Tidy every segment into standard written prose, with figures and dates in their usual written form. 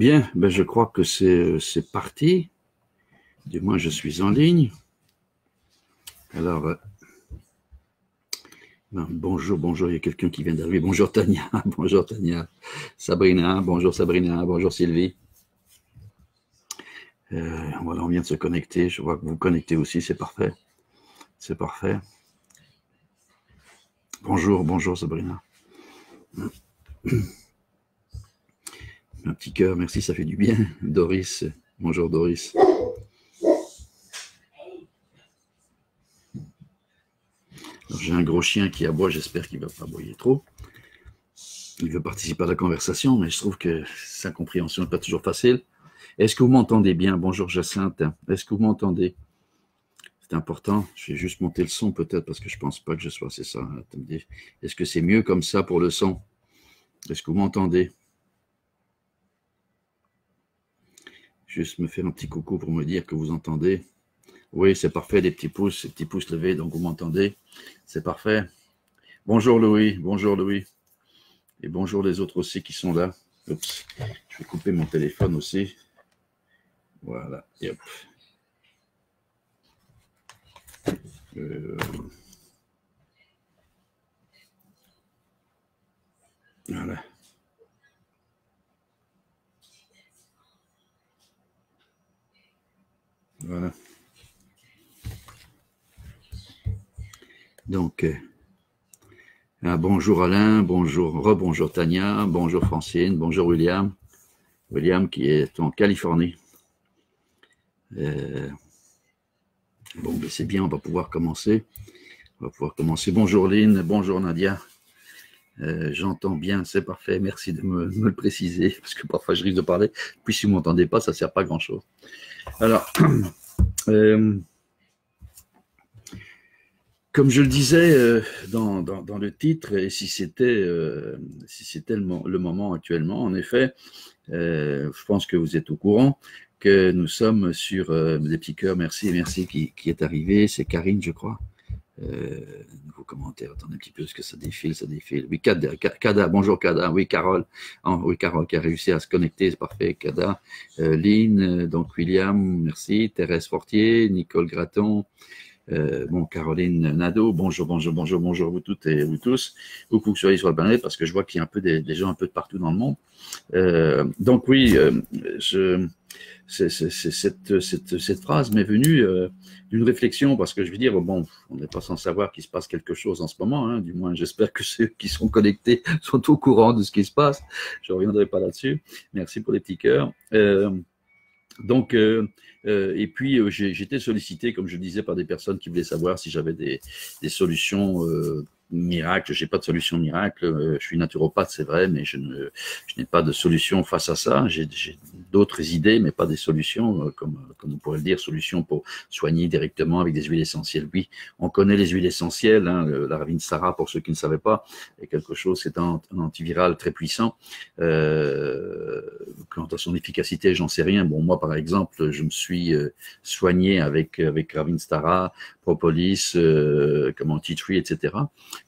Bien, ben je crois que c'est parti. Du moins, je suis en ligne. Alors, bonjour, bonjour, il y a quelqu'un qui vient d'arriver. Bonjour Tania, bonjour Tania. Sabrina, bonjour Sylvie. Voilà, on vient de se connecter. Je vois que vous vous connectez aussi, c'est parfait. C'est parfait. Bonjour, bonjour Sabrina. Un petit cœur, merci, ça fait du bien. Doris, bonjour Doris. J'ai un gros chien qui aboie, j'espère qu'il ne va pas aboyer trop. Il veut participer à la conversation, mais je trouve que sa compréhension n'est pas toujours facile. Est-ce que vous m'entendez bien? Bonjour Jacinthe, est-ce que vous m'entendez? C'est important, je vais juste monter le son peut-être parce que je ne pense pas que je sois, c'est ça. Attendez. Est-ce que c'est mieux comme ça pour le son? Est-ce que vous m'entendez? Juste me faire un petit coucou pour me dire que vous entendez. Oui, c'est parfait, des petits pouces levés, donc vous m'entendez. C'est parfait. Bonjour Louis, bonjour Louis. Et bonjour les autres aussi qui sont là. Oups, je vais couper mon téléphone aussi. Voilà, et hop. Voilà. Voilà. Donc, bonjour Alain, bonjour, rebonjour Tania, bonjour Francine, bonjour William. William qui est en Californie. Bon, ben c'est bien, on va pouvoir commencer. Bonjour Lynn, bonjour Nadia. J'entends bien, c'est parfait, merci de me le préciser, parce que parfois je risque de parler, puis si vous ne m'entendez pas, ça ne sert pas à grand-chose. Alors, comme je le disais dans le titre, et si c'était le moment actuellement, en effet, je pense que vous êtes au courant que nous sommes sur des petits cœurs, merci qui est arrivé, c'est Karine, je crois. Nouveau commentaire, attendez un petit peu, parce que ça défile. Oui, Kada, bonjour Kada, oui, Carole, oui, Carole qui a réussi à se connecter, c'est parfait, Kada, Lynn, donc William, merci, Thérèse Fortier, Nicole Gratton, bon, Caroline Nadeau, bonjour vous toutes et vous tous, où que vous soyez sur la planète, parce que je vois qu'il y a un peu des gens un peu de partout dans le monde. Donc oui, cette phrase m'est venue d'une réflexion, parce que je veux dire, bon, on n'est pas sans savoir qu'il se passe quelque chose en ce moment, hein, du moins j'espère que ceux qui sont connectés sont au courant de ce qui se passe, je ne reviendrai pas là-dessus, merci pour les petits cœurs. Donc, et puis j'ai été sollicité, comme je le disais, par des personnes qui voulaient savoir si j'avais des solutions miracles. J'ai pas de solution miracle. Je suis naturopathe, c'est vrai, mais je n'ai pas de solution face à ça. J'ai d'autres idées, mais pas des solutions, comme on pourrait le dire, solutions pour soigner directement avec des huiles essentielles. Oui, on connaît les huiles essentielles. Hein, la Ravinsara, pour ceux qui ne savaient pas, est quelque chose, c'est un antiviral très puissant. Quant à son efficacité, j'en sais rien. Bon, moi, par exemple, je me suis soigné avec Ravinsara, Propolis, tea tree, etc.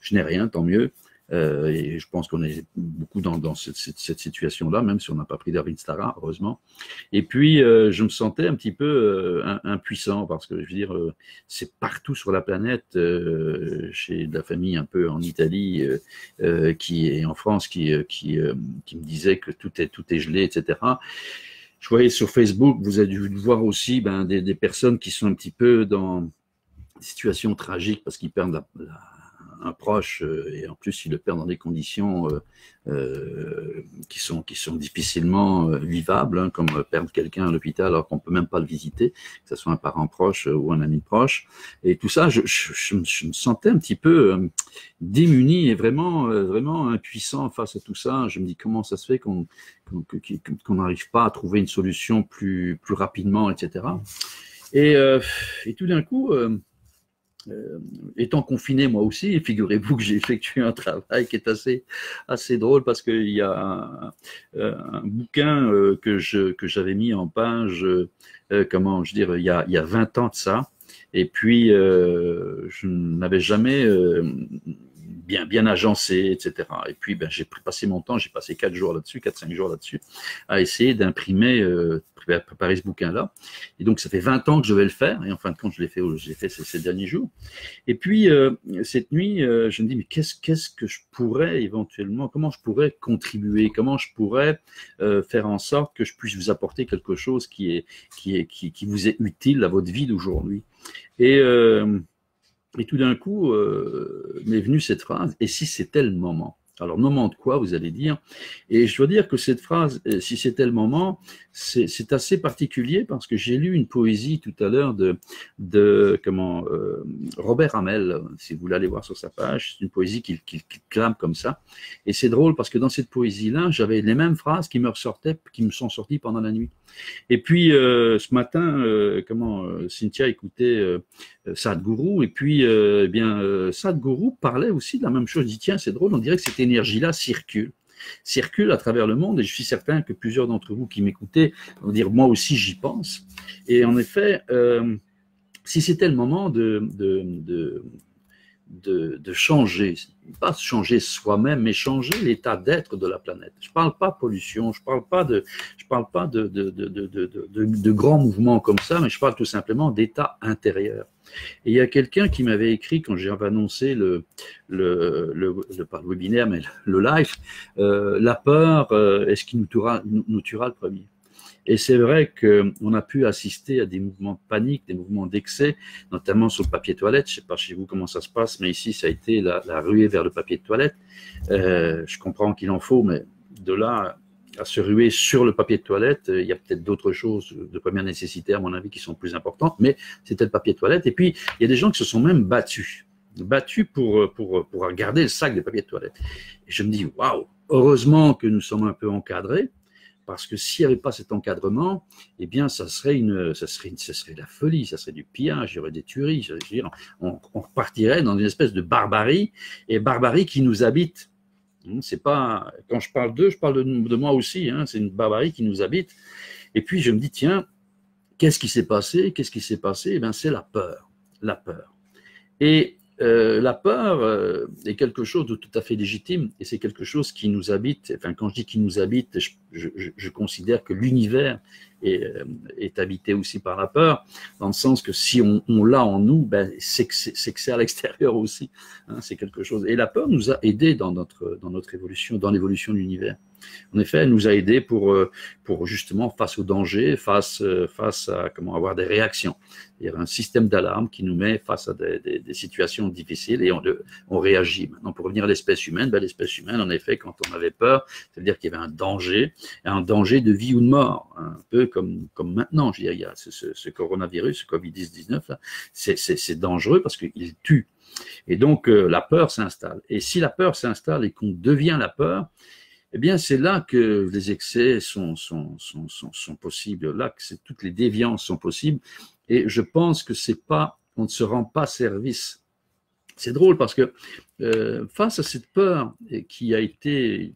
Je n'ai rien, tant mieux. Et je pense qu'on est beaucoup dans cette situation-là, même si on n'a pas pris d'Ravinsara, heureusement. Et puis, je me sentais un petit peu impuissant, parce que, je veux dire, c'est partout sur la planète, chez de la famille un peu en Italie, qui est en France, qui me disait que tout est gelé, etc. Je voyais sur Facebook, vous avez dû voir aussi des personnes qui sont un petit peu dans des situations tragiques parce qu'ils perdent un proche et en plus ils le perdent dans des conditions qui sont difficilement vivables, hein, comme perdre quelqu'un à l'hôpital alors qu'on peut même pas le visiter, que ce soit un parent proche ou un ami proche. Et tout ça, je me sentais un petit peu démuni et vraiment impuissant face à tout ça. Je me dis comment ça se fait qu'on n'arrive pas à trouver une solution plus rapidement, etc. Et tout d'un coup, étant confiné moi aussi, figurez-vous que j'ai effectué un travail qui est assez drôle, parce qu'il y a un bouquin que j'avais mis en page, comment je dire, il y a 20 ans de ça, et puis je n'avais jamais bien agencé, etc. Et puis, ben, j'ai passé mon temps, j'ai passé 4 jours là-dessus, 4-5 jours là-dessus, à essayer d'imprimer, préparer ce bouquin-là. Et donc, ça fait 20 ans que je vais le faire, et en fin de compte, je l'ai fait ces derniers jours. Et puis, cette nuit, je me dis, mais qu'est-ce que je pourrais éventuellement, comment je pourrais contribuer, comment je pourrais faire en sorte que je puisse vous apporter quelque chose qui vous est utile à votre vie d'aujourd'hui. Et tout d'un coup, m'est venue cette phrase, et si c'était le moment? Alors, moment de quoi, vous allez dire? Et je dois dire que cette phrase, si c'était le moment, c'est assez particulier parce que j'ai lu une poésie tout à l'heure de Robert Hamel, si vous voulez aller voir sur sa page, c'est une poésie qu'il clame comme ça. Et c'est drôle parce que dans cette poésie-là, j'avais les mêmes phrases qui me ressortaient, qui me sont sorties pendant la nuit. Et puis, ce matin, Cynthia écoutait Sadhguru, et puis, Sadhguru parlait aussi de la même chose. Il dit, tiens, c'est drôle, on dirait que cette énergie-là circule à travers le monde, et je suis certain que plusieurs d'entre vous qui m'écoutez vont dire, moi aussi, j'y pense. Et en effet, si c'était le moment de changer, pas changer soi-même, mais changer l'état d'être de la planète. Je parle pas pollution, je parle pas de grands mouvements comme ça, mais je parle tout simplement d'état intérieur. Et il y a quelqu'un qui m'avait écrit quand j'avais annoncé pas le webinaire, mais le live, la peur, est-ce qui nous tuera le premier? Et c'est vrai qu'on a pu assister à des mouvements de panique, des mouvements d'excès, notamment sur le papier toilette. Je ne sais pas chez vous comment ça se passe, mais ici, ça a été la ruée vers le papier de toilette. Je comprends qu'il en faut, mais de là à se ruer sur le papier de toilette, il y a peut-être d'autres choses de première nécessité, à mon avis, qui sont plus importantes, mais c'était le papier de toilette. Et puis, il y a des gens qui se sont même battus pour garder le sac de papier de toilette. Et je me dis, waouh, heureusement que nous sommes un peu encadrés, parce que s'il n'y avait pas cet encadrement, eh bien, ça serait de la folie, ça serait du pillage, il y aurait des tueries. On repartirait dans une espèce de barbarie, et barbarie qui nous habite. C'est pas, quand je parle d'eux, je parle de moi aussi, hein, c'est une barbarie qui nous habite. Et puis, je me dis, tiens, qu'est-ce qui s'est passé? Eh bien, c'est la peur. La peur. Et la peur est quelque chose de tout à fait légitime, et c'est quelque chose qui nous habite. Enfin, quand je dis qui nous habite, je considère que l'univers est habité aussi par la peur, dans le sens que si on l'a en nous, ben, c'est que c'est à l'extérieur aussi. Hein, c'est quelque chose. Et la peur nous a aidés dans notre évolution, dans l'évolution de l'univers. En effet, elle nous a aidés pour justement face au danger, face à avoir des réactions. Il y a un système d'alarme qui nous met face à des situations difficiles, et on réagit. Maintenant, pour revenir à l'espèce humaine, l'espèce humaine, en effet, quand on avait peur, ça veut dire qu'il y avait un danger de vie ou de mort, un peu comme maintenant. Je veux dire, il y a ce coronavirus, ce Covid-19, là, c'est dangereux parce qu'il tue. Et donc, la peur s'installe. Et si la peur s'installe et qu'on devient la peur, eh bien, c'est là que les excès sont possibles, là que toutes les déviances sont possibles. Et je pense que on ne se rend pas service. C'est drôle parce que face à cette peur qui est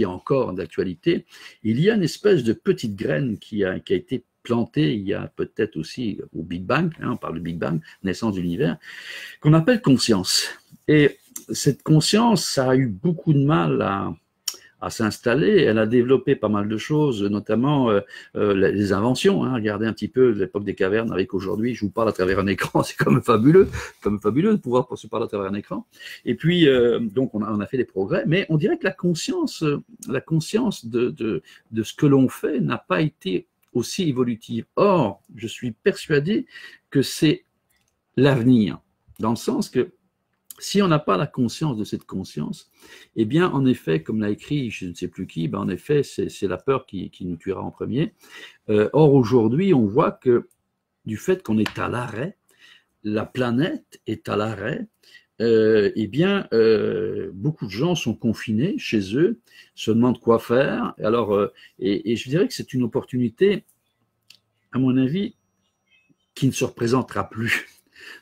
encore d'actualité, il y a une espèce de petite graine qui a été plantée il y a peut-être aussi au Big Bang, hein, on parle du Big Bang, naissance de l'univers, qu'on appelle conscience. Et cette conscience, ça a eu beaucoup de mal à s'installer. Elle a développé pas mal de choses, notamment les inventions. Hein. Regardez un petit peu l'époque des cavernes avec aujourd'hui. Je vous parle à travers un écran, c'est quand même fabuleux de pouvoir se parler à travers un écran. Et puis, donc, on a fait des progrès, mais on dirait que la conscience de ce que l'on fait n'a pas été aussi évolutive. Or, je suis persuadé que c'est l'avenir, dans le sens que si on n'a pas la conscience de cette conscience, eh bien, en effet, comme l'a écrit je ne sais plus qui, en effet, c'est la peur qui nous tuera en premier. Or, aujourd'hui, on voit que du fait qu'on est à l'arrêt, la planète est à l'arrêt, eh bien, beaucoup de gens sont confinés chez eux, se demandent quoi faire. Alors, et je dirais que c'est une opportunité, à mon avis, qui ne se représentera plus.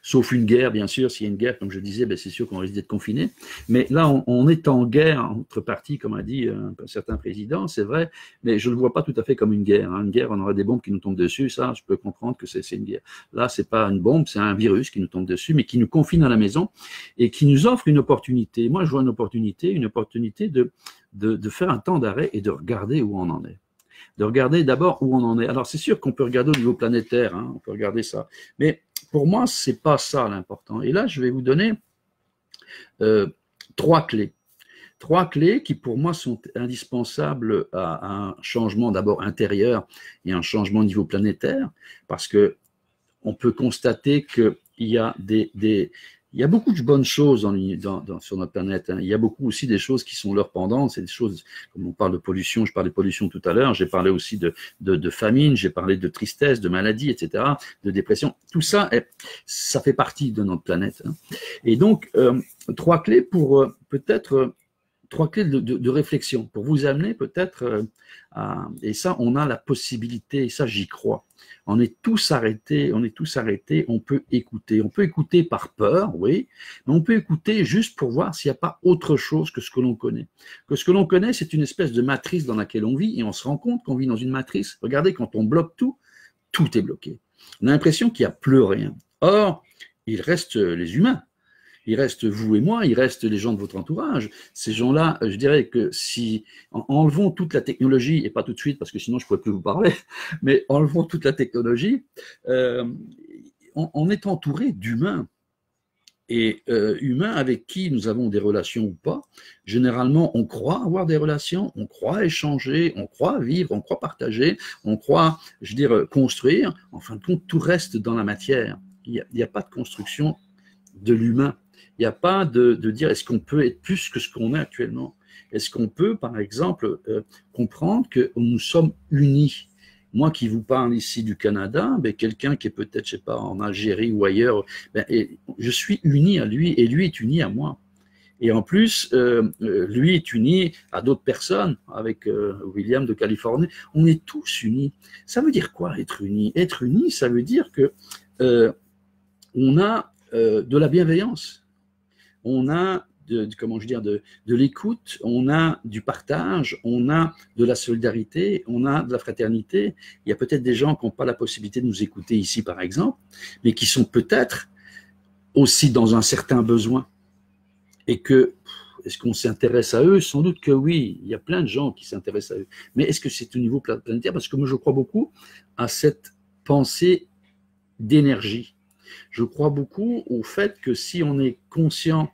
sauf une guerre, bien sûr. S'il y a une guerre, comme je disais, ben, c'est sûr qu'on risque d'être confiné. Mais là, on est en guerre entre parties, comme a dit un certain président, c'est vrai, mais je ne le vois pas tout à fait comme une guerre. Hein. Une guerre, on aurait des bombes qui nous tombent dessus, ça, je peux comprendre que c'est une guerre. Là, c'est pas une bombe, c'est un virus qui nous tombe dessus, mais qui nous confine à la maison et qui nous offre une opportunité. Moi, je vois une opportunité de faire un temps d'arrêt et de regarder où on en est. De regarder d'abord où on en est. Alors, c'est sûr qu'on peut regarder au niveau planétaire, hein, on peut regarder ça. Mais pour moi, c'est pas ça l'important. Et là, je vais vous donner trois clés. Trois clés qui, pour moi, sont indispensables à un changement d'abord intérieur et un changement au niveau planétaire, parce que on peut constater qu'il y a il y a beaucoup de bonnes choses sur notre planète. Hein. Il y a beaucoup aussi des choses qui sont leur pendant. C'est des choses, comme on parle de pollution, je parlais de pollution tout à l'heure, j'ai parlé aussi de famine, j'ai parlé de tristesse, de maladie, etc., de dépression. Tout ça, ça fait partie de notre planète. Hein. Et donc, trois clés pour peut-être... trois clés de réflexion pour vous amener peut-être à... Et ça, on a la possibilité, et ça, j'y crois. On est tous arrêtés, on peut écouter. On peut écouter par peur, oui, mais on peut écouter juste pour voir s'il n'y a pas autre chose que ce que l'on connaît. Que ce que l'on connaît, c'est une espèce de matrice dans laquelle on vit, et on se rend compte qu'on vit dans une matrice. Regardez, quand on bloque tout, tout est bloqué. On a l'impression qu'il n'y a plus rien. Or, il reste les humains. Il reste vous et moi, il reste les gens de votre entourage. Ces gens-là, je dirais que si enlevons toute la technologie, et pas tout de suite parce que sinon je ne pourrais plus vous parler, mais enlevons toute la technologie, on est entouré d'humains. Et humains avec qui nous avons des relations ou pas. Généralement, on croit avoir des relations, on croit échanger, on croit vivre, on croit partager, on croit, je veux dire, construire. En fin de compte, tout reste dans la matière. Il n'y a pas de construction de l'humain. Il n'y a pas de dire est-ce qu'on peut être plus que ce qu'on est actuellement. Est-ce qu'on peut, par exemple, comprendre que nous sommes unis. Moi qui vous parle ici du Canada, ben, quelqu'un qui est peut-être, je sais pas, en Algérie ou ailleurs, ben, je suis uni à lui et lui est uni à moi. Et en plus, lui est uni à d'autres personnes, avec William de Californie. On est tous unis. Ça veut dire quoi, être unis? Être unis, ça veut dire que on a de la bienveillance. On a comment je veux dire, de l'écoute, on a du partage, on a de la solidarité, on a de la fraternité. Il y a peut-être des gens qui n'ont pas la possibilité de nous écouter ici, par exemple, mais qui sont peut-être aussi dans un certain besoin. Et que, est-ce qu'on s'intéresse à eux? Sans doute que oui, il y a plein de gens qui s'intéressent à eux. Mais est-ce que c'est au niveau planétaire? Parce que moi, je crois beaucoup à cette pensée d'énergie. Je crois beaucoup au fait que si on est conscient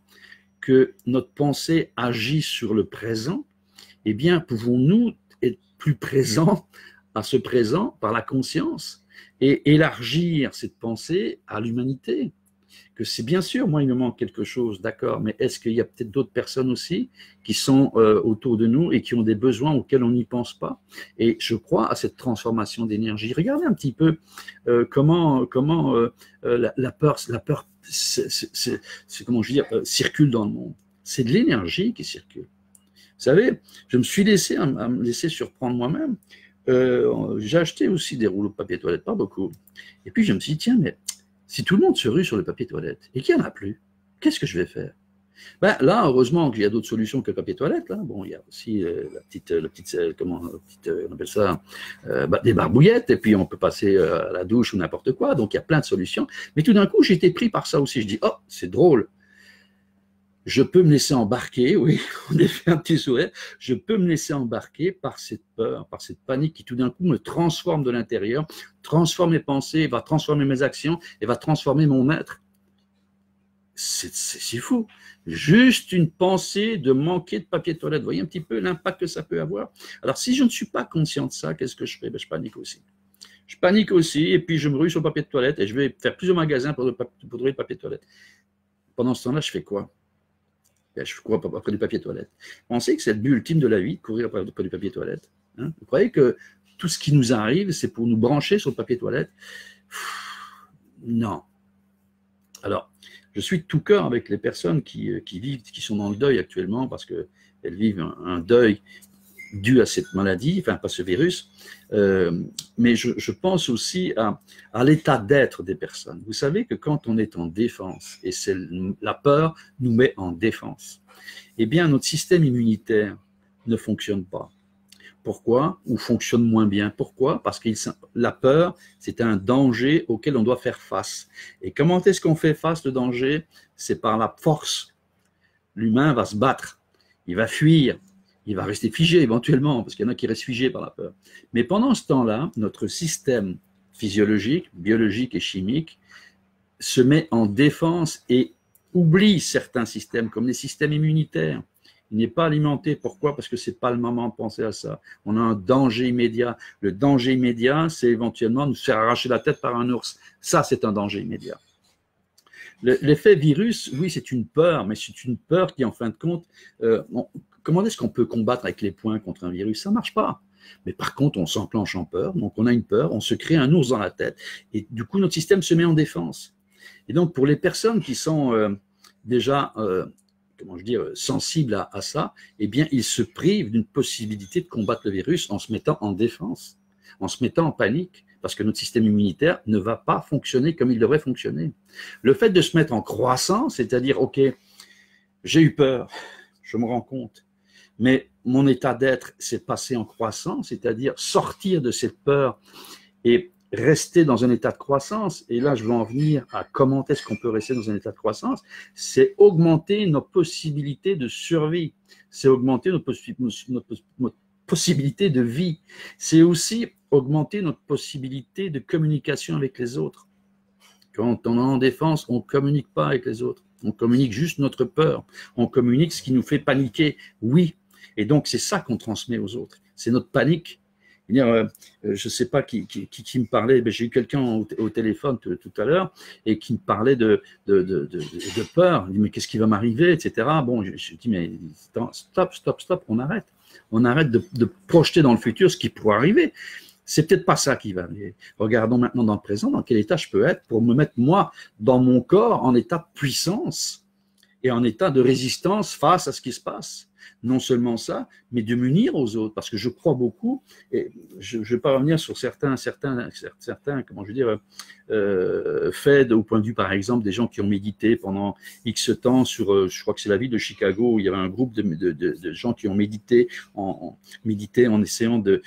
que notre pensée agit sur le présent, eh bien, pouvons-nous être plus présents à ce présent par la conscience et élargir cette pensée à l'humanité? Que c'est bien sûr, moi, il me manque quelque chose, d'accord, mais est-ce qu'il y a peut-être d'autres personnes aussi qui sont autour de nous et qui ont des besoins auxquels on n'y pense pas? Et je crois à cette transformation d'énergie. Regardez un petit peu comment la peur comment je veux dire, circule dans le monde. C'est de l'énergie qui circule. Vous savez, je me suis laissé à me laisser surprendre moi-même. J'ai acheté aussi des rouleaux de papier toilette, pas beaucoup. Et puis je me suis dit, tiens, mais si tout le monde se rue sur le papier toilette et qu'il n'y en a plus, qu'est-ce que je vais faire? Ben là, heureusement qu'il y a d'autres solutions que le papier toilette. Là. Bon, il y a aussi on appelle ça, des barbouillettes, et puis on peut passer à la douche ou n'importe quoi. Donc il y a plein de solutions. Mais tout d'un coup, j'ai été pris par ça aussi. Je dis, oh, c'est drôle. Je peux me laisser embarquer, oui, on a fait un petit sourire, je peux me laisser embarquer par cette peur, par cette panique qui tout d'un coup me transforme de l'intérieur, transforme mes pensées, va transformer mes actions et va transformer mon être. C'est fou. Juste une pensée de manquer de papier de toilette. Vous voyez un petit peu l'impact que ça peut avoir. Alors si je ne suis pas conscient de ça, qu'est-ce que je fais? Ben, je panique aussi. Je panique aussi et puis je me rue sur le papier de toilette et je vais faire plusieurs magasins pour trouver le papier de toilette. Pendant ce temps-là, je fais quoi? Je cours après du papier toilette. Pensez que c'est le but ultime de la vie, de courir après du papier toilette. Hein? Vous croyez que tout ce qui nous arrive, c'est pour nous brancher sur le papier toilette? Non. Alors, je suis de tout cœur avec les personnes qui vivent, qui sont dans le deuil actuellement, parce qu'elles vivent un deuil due à cette maladie, enfin pas ce virus, mais je pense aussi à l'état d'être des personnes. Vous savez que quand on est en défense, et c'est la peur nous met en défense, eh bien notre système immunitaire ne fonctionne pas. Pourquoi? Ou fonctionne moins bien. Pourquoi? Parce que la peur, c'est un danger auquel on doit faire face. Et comment est-ce qu'on fait face au danger? C'est par la force. L'humain va se battre, il va fuir, il va rester figé éventuellement, parce qu'il y en a qui restent figés par la peur. Mais pendant ce temps-là, notre système physiologique, biologique et chimique se met en défense et oublie certains systèmes, comme les systèmes immunitaires. Il n'est pas alimenté. Pourquoi? Parce que ce n'est pas le moment de penser à ça. On a un danger immédiat. Le danger immédiat, c'est éventuellement nous faire arracher la tête par un ours. Ça, c'est un danger immédiat. L'effet virus, oui, c'est une peur, mais c'est une peur qui, en fin de compte, comment est-ce qu'on peut combattre avec les poings contre un virus? Ça ne marche pas. Mais par contre, on s'enclenche en peur, donc on a une peur, on se crée un ours dans la tête, et du coup, notre système se met en défense. Et donc, pour les personnes qui sont déjà comment je dis, sensibles à ça, eh bien, ils se privent d'une possibilité de combattre le virus en se mettant en défense, en se mettant en panique, parce que notre système immunitaire ne va pas fonctionner comme il devrait fonctionner. Le fait de se mettre en croissance, c'est-à-dire, OK, j'ai eu peur, je me rends compte, mais mon état d'être s'est passé en croissance, c'est-à-dire sortir de cette peur et rester dans un état de croissance, et là je vais en venir à comment est-ce qu'on peut rester dans un état de croissance, c'est augmenter nos possibilités de survie, c'est augmenter notre possibilité de vie, c'est aussi augmenter notre possibilité de communication avec les autres. Quand on est en défense, on ne communique pas avec les autres, on communique juste notre peur, on communique ce qui nous fait paniquer, oui, et donc c'est ça qu'on transmet aux autres, c'est notre panique. Je ne sais pas qui me parlait, j'ai eu quelqu'un au téléphone tout à l'heure et qui me parlait de peur. Il dit, mais qu'est-ce qui va m'arriver, etc. Bon, je dis, mais stop, on arrête. On arrête de projeter dans le futur ce qui pourrait arriver. C'est peut-être pas ça qui va arriver. Regardons maintenant dans le présent, dans quel état je peux être pour me mettre, moi, dans mon corps, en état de puissance et en état de résistance face à ce qui se passe. Non seulement ça, mais de m'unir aux autres, parce que je crois beaucoup, et je ne vais pas revenir sur certains, comment je veux dire, faits au point de vue, par exemple, des gens qui ont médité pendant X temps sur, je crois que c'est la ville de Chicago, où il y avait un groupe de gens qui ont médité en essayant de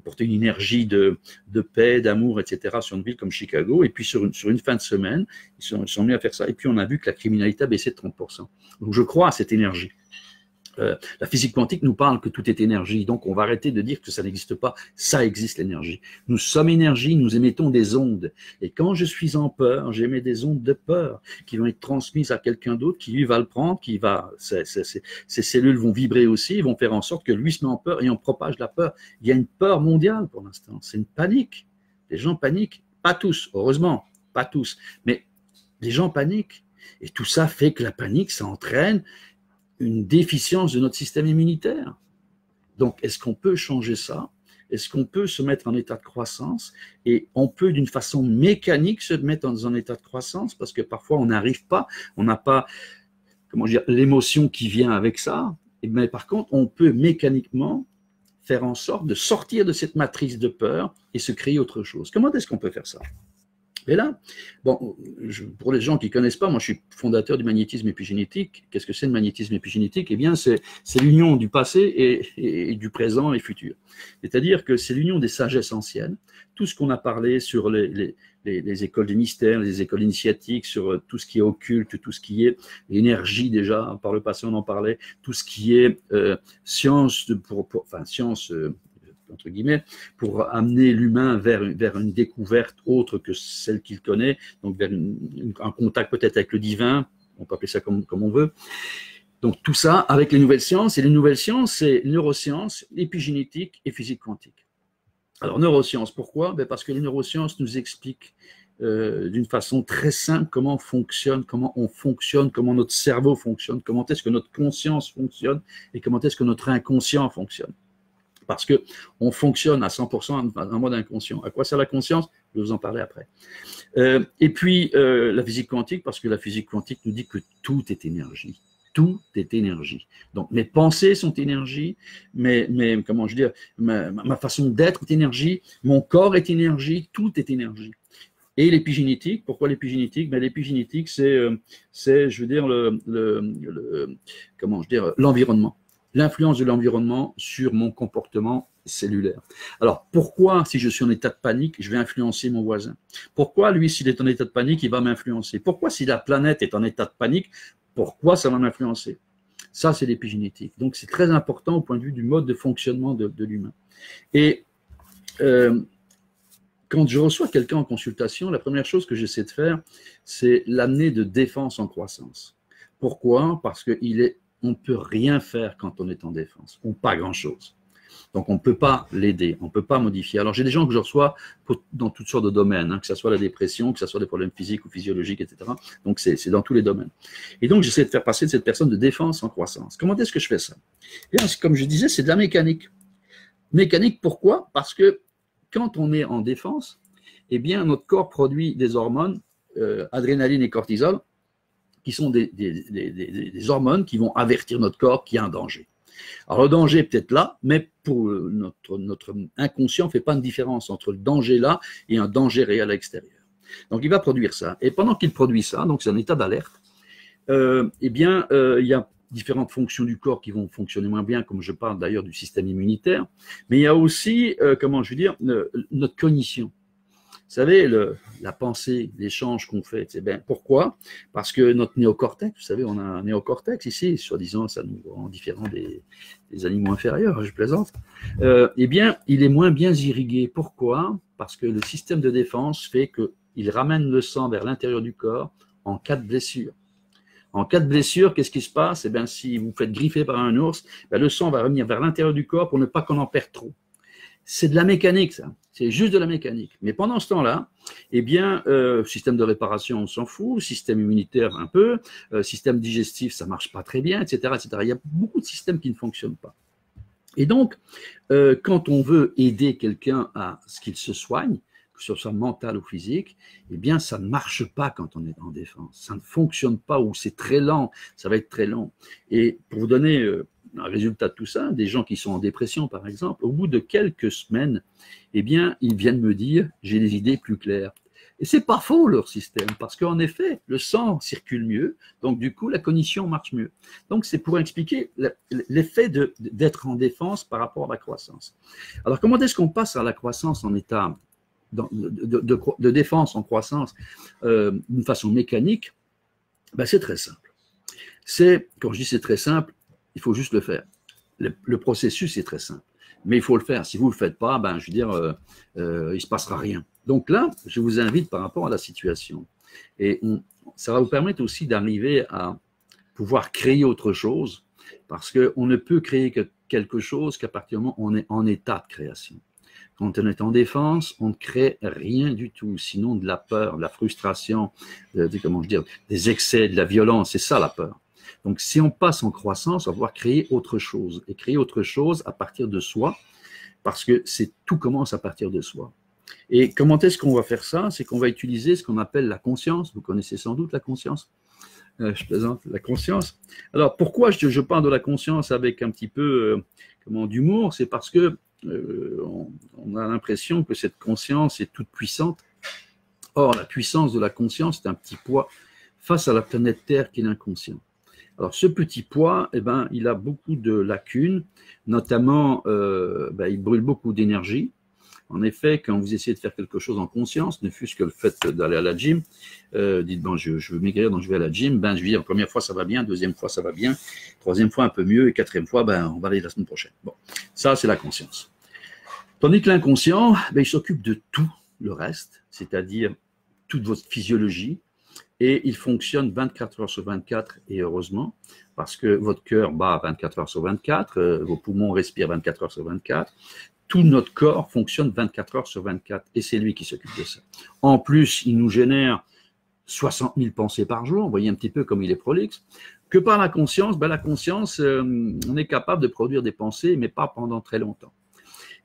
porter une énergie de paix, d'amour, etc., sur une ville comme Chicago, et puis sur une fin de semaine, ils sont mis à faire ça, et puis on a vu que la criminalité a baissé de 30%. Donc je crois à cette énergie. La physique quantique nous parle que tout est énergie, donc on va arrêter de dire que ça n'existe pas, ça existe l'énergie. Nous sommes énergie, nous émettons des ondes, et quand je suis en peur, j'émets des ondes de peur qui vont être transmises à quelqu'un d'autre, qui lui va le prendre, ces cellules vont vibrer aussi, ils vont faire en sorte que lui se met en peur et on propage la peur. Il y a une peur mondiale pour l'instant, c'est une panique. Les gens paniquent, pas tous, heureusement, pas tous, mais les gens paniquent, et tout ça fait que la panique, ça entraîne une déficience de notre système immunitaire. Donc, est-ce qu'on peut changer ça? Est-ce qu'on peut se mettre en état de croissance? Et on peut, d'une façon mécanique, se mettre dans un état de croissance parce que parfois, on n'arrive pas, on n'a pas, comment dire, l'émotion qui vient avec ça. Mais par contre, on peut mécaniquement faire en sorte de sortir de cette matrice de peur et se créer autre chose. Comment est-ce qu'on peut faire ça? Et là, bon, pour les gens qui ne connaissent pas, moi je suis fondateur du magnétisme épigénétique. Qu'est-ce que c'est le magnétisme épigénétique? Eh bien, c'est l'union du passé et du présent et futur. C'est-à-dire que c'est l'union des sagesses anciennes. Tout ce qu'on a parlé sur les écoles des mystères, les écoles initiatiques, sur tout ce qui est occulte, tout ce qui est énergie déjà, par le passé on en parlait, tout ce qui est science, science entre guillemets, pour amener l'humain vers une découverte autre que celle qu'il connaît, donc vers un contact peut-être avec le divin, on peut appeler ça comme on veut. Donc tout ça avec les nouvelles sciences, et les nouvelles sciences, c'est neurosciences, épigénétique et physique quantique. Alors neurosciences, pourquoi? Parce que les neurosciences nous expliquent d'une façon très simple comment on fonctionne, comment notre cerveau fonctionne, comment est-ce que notre conscience fonctionne et comment est-ce que notre inconscient fonctionne. Parce qu'on fonctionne à 100% en mode inconscient. À quoi sert la conscience? Je vais vous en parler après. Et puis, la physique quantique, parce que la physique quantique nous dit que tout est énergie. tout est énergie. Donc, mes pensées sont énergie, comment je veux dire, ma façon d'être est énergie, mon corps est énergie, tout est énergie. Et l'épigénétique, pourquoi l'épigénétique? Ben, l'épigénétique, je veux dire, comment je veux dire, l'environnement. L'influence de l'environnement sur mon comportement cellulaire. Alors, pourquoi, si je suis en état de panique, je vais influencer mon voisin? Pourquoi, lui, s'il est en état de panique, il va m'influencer? Pourquoi, si la planète est en état de panique, pourquoi ça va m'influencer? Ça, c'est l'épigénétique. Donc, c'est très important au point de vue du mode de fonctionnement de l'humain. Et quand je reçois quelqu'un en consultation, la première chose que j'essaie de faire, c'est l'amener de défense en croissance. Pourquoi? Parce qu'on ne peut rien faire quand on est en défense, ou pas grand-chose. Donc, on ne peut pas l'aider, on ne peut pas modifier. Alors, j'ai des gens que je reçois dans toutes sortes de domaines, que ce soit la dépression, que ce soit des problèmes physiques ou physiologiques, etc. Donc, c'est dans tous les domaines. Et donc, j'essaie de faire passer de cette personne de défense en croissance. Comment est-ce que je fais ça? Bien, comme je disais, c'est de la mécanique. Mécanique, pourquoi? Parce que quand on est en défense, eh bien, notre corps produit des hormones, adrénaline et cortisol, qui sont des hormones qui vont avertir notre corps qu'il y a un danger. Alors, le danger est peut-être là, mais pour notre inconscient, ne fait pas une différence entre le danger là et un danger réel à l'extérieur. Donc, il va produire ça. Et pendant qu'il produit ça, donc c'est un état d'alerte, eh bien, il y a différentes fonctions du corps qui vont fonctionner moins bien, comme je parle d'ailleurs du système immunitaire, mais il y a aussi, comment je veux dire, notre cognition. Vous savez, la pensée, l'échange qu'on fait, c'est bien. Pourquoi? Parce que notre néocortex, vous savez, on a un néocortex ici, soi-disant, ça nous rend différents des animaux inférieurs, je plaisante. Eh bien, il est moins bien irrigué. Pourquoi? Parce que le système de défense fait qu'il ramène le sang vers l'intérieur du corps en cas de blessure. En cas de blessure, qu'est-ce qui se passe? Eh bien, si vous faites griffer par un ours, le sang va revenir vers l'intérieur du corps pour ne pas qu'on en perde trop. C'est de la mécanique, ça. C'est juste de la mécanique. Mais pendant ce temps-là, eh bien, système de réparation, on s'en fout, système immunitaire un peu, système digestif, ça marche pas très bien, etc., etc. Il y a beaucoup de systèmes qui ne fonctionnent pas. Et donc, quand on veut aider quelqu'un à ce qu'il se soigne, que ce soit mental ou physique, eh bien, ça ne marche pas quand on est en défense. Ça ne fonctionne pas ou c'est très lent, ça va être très long. Et pour vous donner un résultat de tout ça, des gens qui sont en dépression, par exemple, au bout de quelques semaines, eh bien, ils viennent me dire « j'ai des idées plus claires ». Et c'est pas faux, leur système, parce qu'en effet, le sang circule mieux, donc du coup, la cognition marche mieux. Donc, c'est pour expliquer l'effet d'être en défense par rapport à la croissance. Alors, comment est-ce qu'on passe à la croissance en état de défense en croissance d'une façon mécanique? Ben, c'est très simple. Quand je dis c'est très simple, il faut juste le faire. Le processus est très simple, mais il faut le faire. Si vous ne le faites pas, ben, je veux dire, il ne se passera rien. Donc là, je vous invite par rapport à la situation. Et ça va vous permettre aussi d'arriver à pouvoir créer autre chose, parce qu'on ne peut créer quelque chose qu'à partir du moment où on est en état de création. Quand on est en défense, on ne crée rien du tout, sinon de la peur, de la frustration, comment je dire, des excès, de la violence, c'est ça la peur. Donc, si on passe en croissance, on va pouvoir créer autre chose, et créer autre chose à partir de soi, parce que tout commence à partir de soi. Et comment est-ce qu'on va faire ça? C'est qu'on va utiliser ce qu'on appelle la conscience. Vous connaissez sans doute la conscience. Je plaisante, la conscience. Alors, pourquoi je parle de la conscience avec un petit peu d'humour? C'est parce que on a l'impression que cette conscience est toute puissante. Or, la puissance de la conscience, c'est un petit poids face à la planète Terre qui est l'inconscient. Alors, ce petit poids, eh ben, il a beaucoup de lacunes, notamment, il brûle beaucoup d'énergie. En effet, quand vous essayez de faire quelque chose en conscience, ne fût-ce que le fait d'aller à la gym, dites, bon, je veux maigrir, donc je vais à la gym, ben, je vais dire, première fois, ça va bien, deuxième fois, ça va bien, troisième fois, un peu mieux, et quatrième fois, ben, on va aller la semaine prochaine. Bon, ça, c'est la conscience. Tandis que l'inconscient, ben, il s'occupe de tout le reste, c'est-à-dire toute votre physiologie, et il fonctionne 24 heures sur 24, et heureusement, parce que votre cœur bat 24 heures sur 24, vos poumons respirent 24 heures sur 24, tout notre corps fonctionne 24 heures sur 24, et c'est lui qui s'occupe de ça. En plus, il nous génère 60 000 pensées par jour, vous voyez un petit peu comme il est prolixe, que par la conscience, ben la conscience, on est capable de produire des pensées, mais pas pendant très longtemps.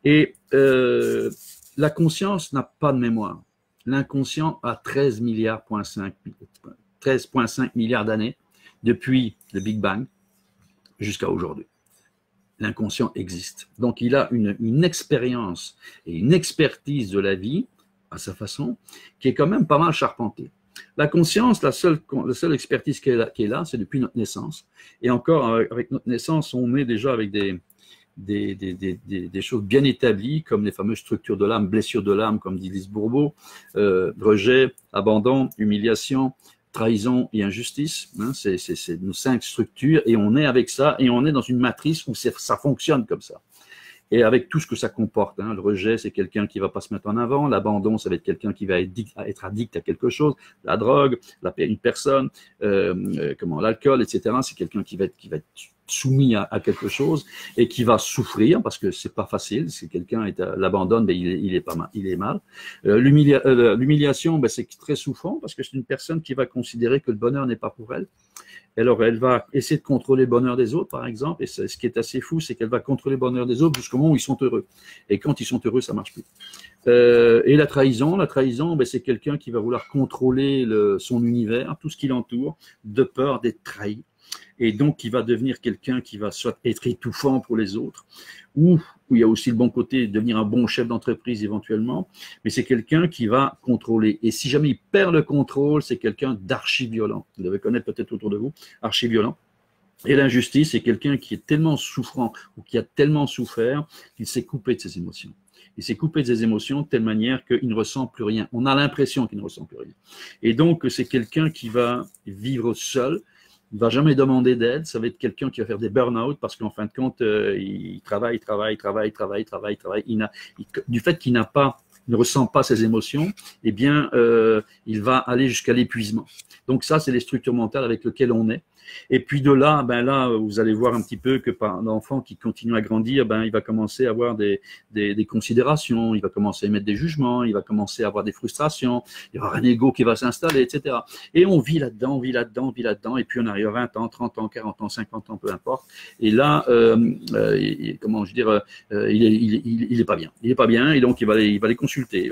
Et la conscience n'a pas de mémoire. L'inconscient a 13,5 milliards d'années depuis le Big Bang jusqu'à aujourd'hui. L'inconscient existe. Donc, il a une expérience et une expertise de la vie, à sa façon, qui est quand même pas mal charpentée. La conscience, la seule expertise qui est là, c'est depuis notre naissance. Et encore, avec notre naissance, on est déjà avec des choses bien établies, comme les fameuses structures de l'âme, blessures de l'âme, comme dit Lise Bourbeau, rejet, abandon, humiliation, trahison et injustice. Hein, c'est nos 5 structures, et on est avec ça, et on est dans une matrice où ça fonctionne comme ça. Et avec tout ce que ça comporte, hein, le rejet, c'est quelqu'un qui va pas se mettre en avant, l'abandon, ça va être quelqu'un qui va être addict à quelque chose, la drogue, une personne, l'alcool, etc. C'est quelqu'un qui va être soumis à quelque chose et qui va souffrir parce que c'est pas facile. Si quelqu'un l'abandonne, ben il est mal. L'humiliation, ben c'est très souffrant parce que c'est une personne qui va considérer que le bonheur n'est pas pour elle. Alors, elle va essayer de contrôler le bonheur des autres, par exemple, et ce qui est assez fou, c'est qu'elle va contrôler le bonheur des autres jusqu'au moment où ils sont heureux. Et quand ils sont heureux, ça marche plus. Et la trahison, ben, c'est quelqu'un qui va vouloir contrôler son univers, tout ce qui l'entoure, de peur d'être trahi. Et donc, il va devenir quelqu'un qui va soit être étouffant pour les autres, ou il y a aussi le bon côté, devenir un bon chef d'entreprise éventuellement, mais c'est quelqu'un qui va contrôler. Et si jamais il perd le contrôle, c'est quelqu'un d'archi-violent. Vous devez connaître peut-être autour de vous, archi-violent. Et l'injustice, c'est quelqu'un qui est tellement souffrant ou qui a tellement souffert qu'il s'est coupé de ses émotions. Il s'est coupé de ses émotions de telle manière qu'il ne ressent plus rien. On a l'impression qu'il ne ressent plus rien. Et donc, c'est quelqu'un qui va vivre seul. Il ne va jamais demander d'aide, ça va être quelqu'un qui va faire des burn-out parce qu'en fin de compte, il travaille. Du fait qu'il ne ressent pas ses émotions, eh bien, il va aller jusqu'à l'épuisement. Donc ça, c'est les structures mentales avec lesquelles on est. Et puis de là, ben là, vous allez voir un petit peu que par un enfant qui continue à grandir, ben il va commencer à avoir des considérations, il va commencer à émettre des jugements, il va commencer à avoir des frustrations, il y aura un ego qui va s'installer, etc. Et on vit là-dedans, et puis on arrive à 20 ans, 30 ans, 40 ans, 50 ans, peu importe. Et là, comment je dire, il est pas bien. Il est pas bien, et donc il va les consulter,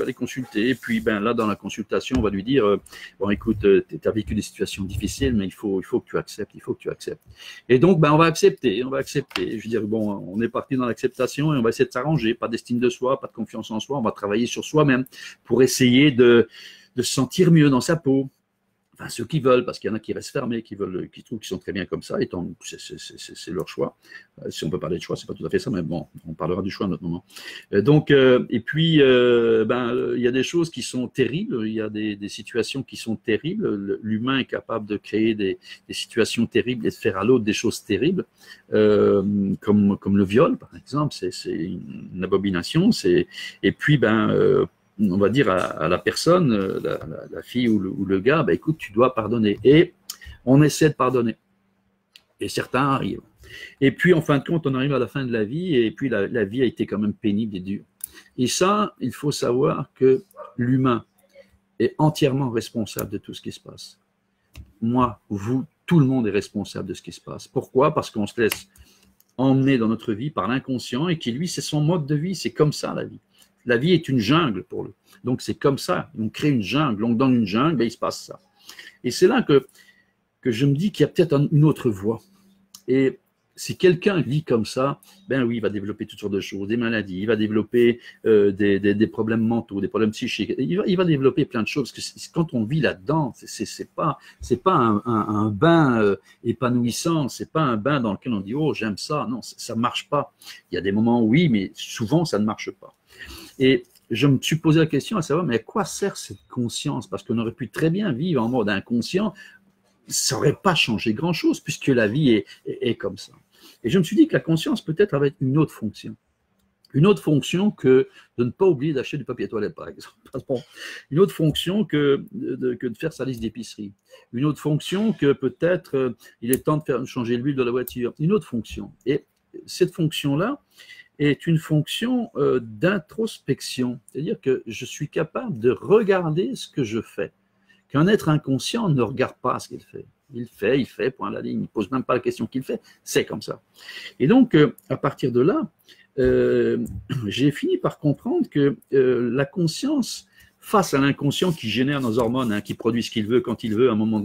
et puis ben là, dans la consultation, on va lui dire, bon écoute, tu as vécu des situations difficiles, mais il faut que tu acceptes. Et donc, ben, on va accepter. Je veux dire, bon, on est parti dans l'acceptation et on va essayer de s'arranger. Pas d'estime de soi, pas de confiance en soi. On va travailler sur soi-même pour essayer de se sentir mieux dans sa peau. Enfin, ceux qui veulent, parce qu'il y en a qui restent fermés, qui trouvent qu'ils sont très bien comme ça, et c'est leur choix. Si on peut parler de choix, c'est pas tout à fait ça, mais bon, on parlera du choix à un autre moment. Donc, et puis, il y a des choses qui sont terribles, il y a des situations qui sont terribles. L'humain est capable de créer des situations terribles et de faire à l'autre des choses terribles, comme le viol, par exemple, c'est une abomination. Et puis, on va dire à la personne, la fille ou le gars, ben écoute, tu dois pardonner. Et on essaie de pardonner. Et certains arrivent. Et puis, en fin de compte, on arrive à la fin de la vie, et puis la vie a été quand même pénible et dure. Et ça, il faut savoir que l'humain est entièrement responsable de tout ce qui se passe. Moi, vous, tout le monde est responsable de ce qui se passe. Pourquoi? Parce qu'on se laisse emmener dans notre vie par l'inconscient, et qui, lui, c'est son mode de vie. C'est comme ça, la vie. La vie est une jungle pour lui. Donc, c'est comme ça. On crée une jungle. On donne une jungle, ben, il se passe ça. Et c'est là que je me dis qu'il y a peut-être une autre voie. Et si quelqu'un vit comme ça, ben oui, il va développer toutes sortes de choses, des maladies, il va développer des problèmes mentaux, des problèmes psychiques. Il va développer plein de choses. Parce que quand on vit là-dedans, c'est pas un bain épanouissant. C'est pas un bain dans lequel on dit oh j'aime ça. Non, ça marche pas. Il y a des moments oui, mais souvent ça ne marche pas. Et je me suis posé la question à savoir, mais à quoi sert cette conscience? Parce qu'on aurait pu très bien vivre en mode inconscient, ça n'aurait pas changé grand-chose, puisque la vie est comme ça. Et je me suis dit que la conscience peut-être avait une autre fonction. Une autre fonction que de ne pas oublier d'acheter du papier toilette, par exemple. Une autre fonction que de faire sa liste d'épicerie. Une autre fonction que peut-être il est temps de changer l'huile de la voiture. Une autre fonction. Et cette fonction-là, est une fonction d'introspection. C'est-à-dire que je suis capable de regarder ce que je fais. Qu'un être inconscient ne regarde pas ce qu'il fait. Il fait, point à la ligne. Il ne pose même pas la question qu'il fait. C'est comme ça. Et donc, à partir de là, j'ai fini par comprendre que la conscience, face à l'inconscient qui génère nos hormones, qui produit ce qu'il veut, quand il veut, à un moment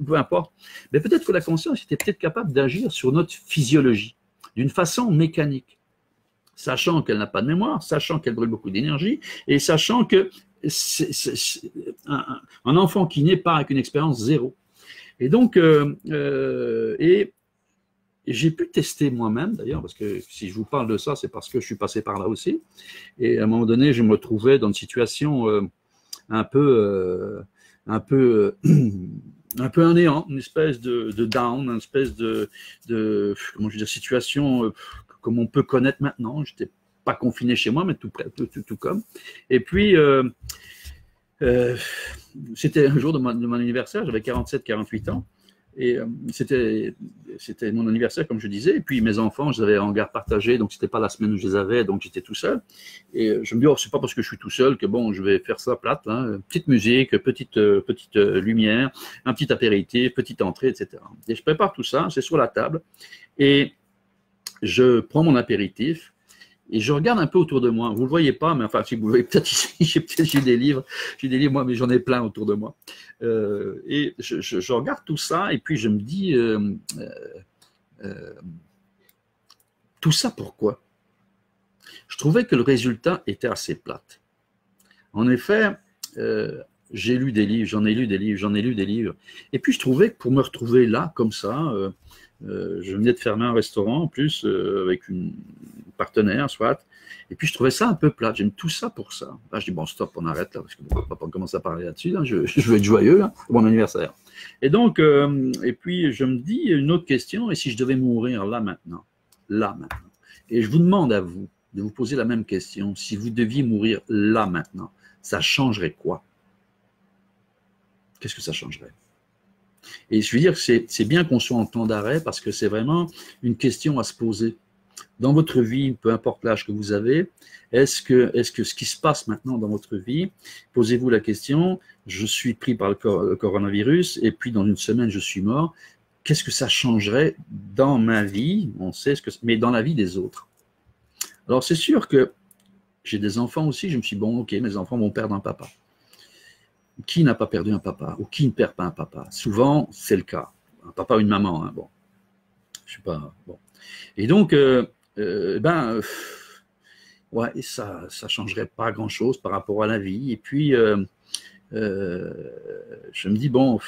peu importe. Mais peut-être que la conscience était peut-être capable d'agir sur notre physiologie d'une façon mécanique, sachant qu'elle n'a pas de mémoire, sachant qu'elle brûle beaucoup d'énergie, et sachant que c'est un enfant qui naît pas avec une expérience zéro. Et donc, et j'ai pu tester moi-même, d'ailleurs, parce que si je vous parle de ça, c'est parce que je suis passé par là aussi. Et à un moment donné, je me trouvais dans une situation un peu un peu un néant, une espèce de down, une espèce de comment je veux dire, situation comme on peut connaître maintenant. J'étais pas confiné chez moi, mais tout près, tout comme. Et puis c'était un jour de mon anniversaire, j'avais 47-48 ans. Et c'était mon anniversaire, comme je disais. Et puis mes enfants, je les avais en garde partagée, donc c'était pas la semaine où je les avais, donc j'étais tout seul. Et je me dis, oh, c'est pas parce que je suis tout seul que bon, je vais faire ça plate. Hein. Petite musique, petite lumière, un petit apéritif, petite entrée, etc. Et je prépare tout ça, c'est sur la table. Et je prends mon apéritif. Et je regarde un peu autour de moi. Vous le voyez pas, mais enfin, si vous le voyez peut-être ici, j'ai des livres, moi, mais j'en ai plein autour de moi. Et je regarde tout ça, et puis je me dis, tout ça pourquoi? Je trouvais que le résultat était assez plate. En effet, j'ai lu des livres, j'en ai lu des livres, et puis je trouvais que pour me retrouver là, comme ça, je venais de fermer un restaurant en plus avec une partenaire, soit. Et puis je trouvais ça un peu plat. J'aime tout ça pour ça. Là, je dis bon, stop, on arrête là, parce qu'on ne va pas commencer à parler là-dessus. Là. Je veux être joyeux, hein, pour mon anniversaire. Et donc, et puis je me dis une autre question, et si je devais mourir là maintenant? Et je vous demande à vous de vous poser la même question. Si vous deviez mourir là maintenant, ça changerait quoi? Qu'est-ce que ça changerait? Et je veux dire que c'est bien qu'on soit en temps d'arrêt parce que c'est vraiment une question à se poser. Dans votre vie, peu importe l'âge que vous avez, est-ce que ce qui se passe maintenant dans votre vie, posez-vous la question, je suis pris par le coronavirus et puis dans une semaine je suis mort, qu'est-ce que ça changerait dans ma vie? On sait mais dans la vie des autres. Alors c'est sûr que j'ai des enfants aussi, je me suis dit, bon ok, mes enfants vont perdre un papa. Qui n'a pas perdu un papa ou qui ne perd pas un papa? Souvent, c'est le cas. Un papa ou une maman, hein, bon. Je sais pas, bon. Et donc, ouais, ça changerait pas grand-chose par rapport à la vie. Et puis, je me dis, bon,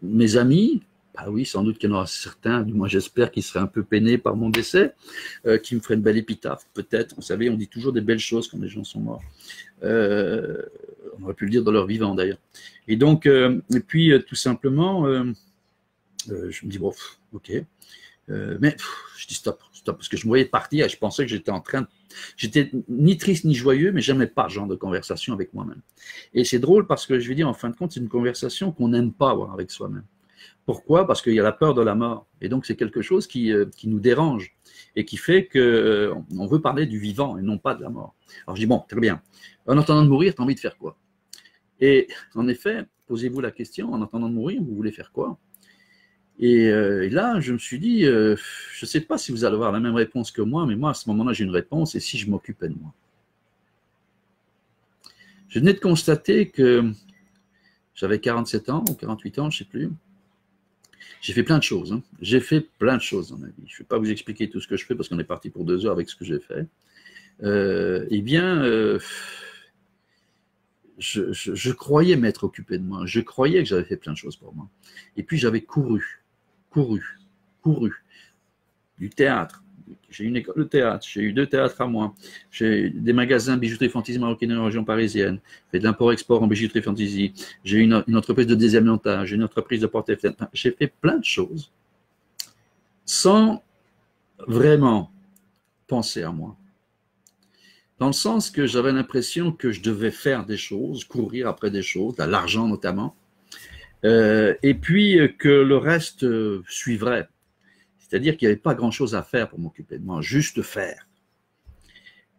mes amis, bah oui, sans doute qu'il y en aura certains, du moins j'espère, qui seraient un peu peinés par mon décès, qui me feraient une belle épitaphe, peut-être. Vous savez, on dit toujours des belles choses quand les gens sont morts. On aurait pu le dire dans leur vivant d'ailleurs. Et donc, et puis tout simplement, je me dis, bon, ok. Mais je dis stop, parce que je me voyais partir et je pensais que j'étais ni triste ni joyeux, mais j'aimais pas ce genre de conversation avec moi-même. Et c'est drôle parce que je veux dire, en fin de compte, c'est une conversation qu'on n'aime pas avoir avec soi-même. Pourquoi? Parce qu'il y a la peur de la mort. Et donc, c'est quelque chose qui nous dérange et qui fait qu'on veut parler du vivant et non pas de la mort. Alors, je dis, bon, très bien. En attendant de mourir, tu as envie de faire quoi? Et en effet, posez-vous la question, en attendant de mourir, vous voulez faire quoi? Et là, je me suis dit, je ne sais pas si vous allez avoir la même réponse que moi, mais moi, à ce moment-là, j'ai une réponse, et si je m'occupais de moi? Je venais de constater que j'avais 47 ans ou 48 ans, je ne sais plus. J'ai fait plein de choses. Hein. J'ai fait plein de choses dans ma vie. Je ne vais pas vous expliquer tout ce que je fais parce qu'on est parti pour 2 heures avec ce que j'ai fait. Eh bien, je croyais m'être occupé de moi. Je croyais que j'avais fait plein de choses pour moi. Et puis, j'avais couru. Du théâtre. J'ai eu une école de théâtre, j'ai eu 2 théâtres à moi, j'ai des magasins bijouterie fantaisie marocaine dans la région parisienne, fait de l'import-export en bijouterie fantaisie, j'ai eu une entreprise de désamiantage, j'ai une entreprise de porte-fenêtre. J'ai fait plein de choses sans vraiment penser à moi. Dans le sens que j'avais l'impression que je devais faire des choses, courir après des choses, de l'argent notamment, et puis que le reste suivrait. C'est-à-dire qu'il n'y avait pas grand-chose à faire pour m'occuper de moi, juste faire.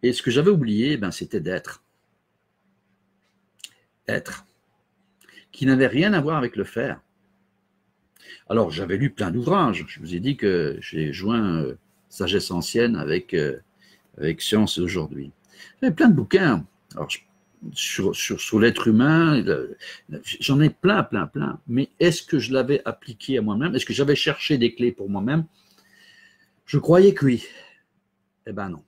Et ce que j'avais oublié, ben, c'était d'être. Être. Qui n'avait rien à voir avec le faire. Alors, j'avais lu plein d'ouvrages. Je vous ai dit que j'ai joint Sagesse ancienne avec Science d'aujourd'hui. J'avais plein de bouquins. Alors, sur l'être humain. J'en ai plein, plein, plein. Mais est-ce que je l'avais appliqué à moi-même? Est-ce que j'avais cherché des clés pour moi-même? Je croyais que oui. Eh ben non.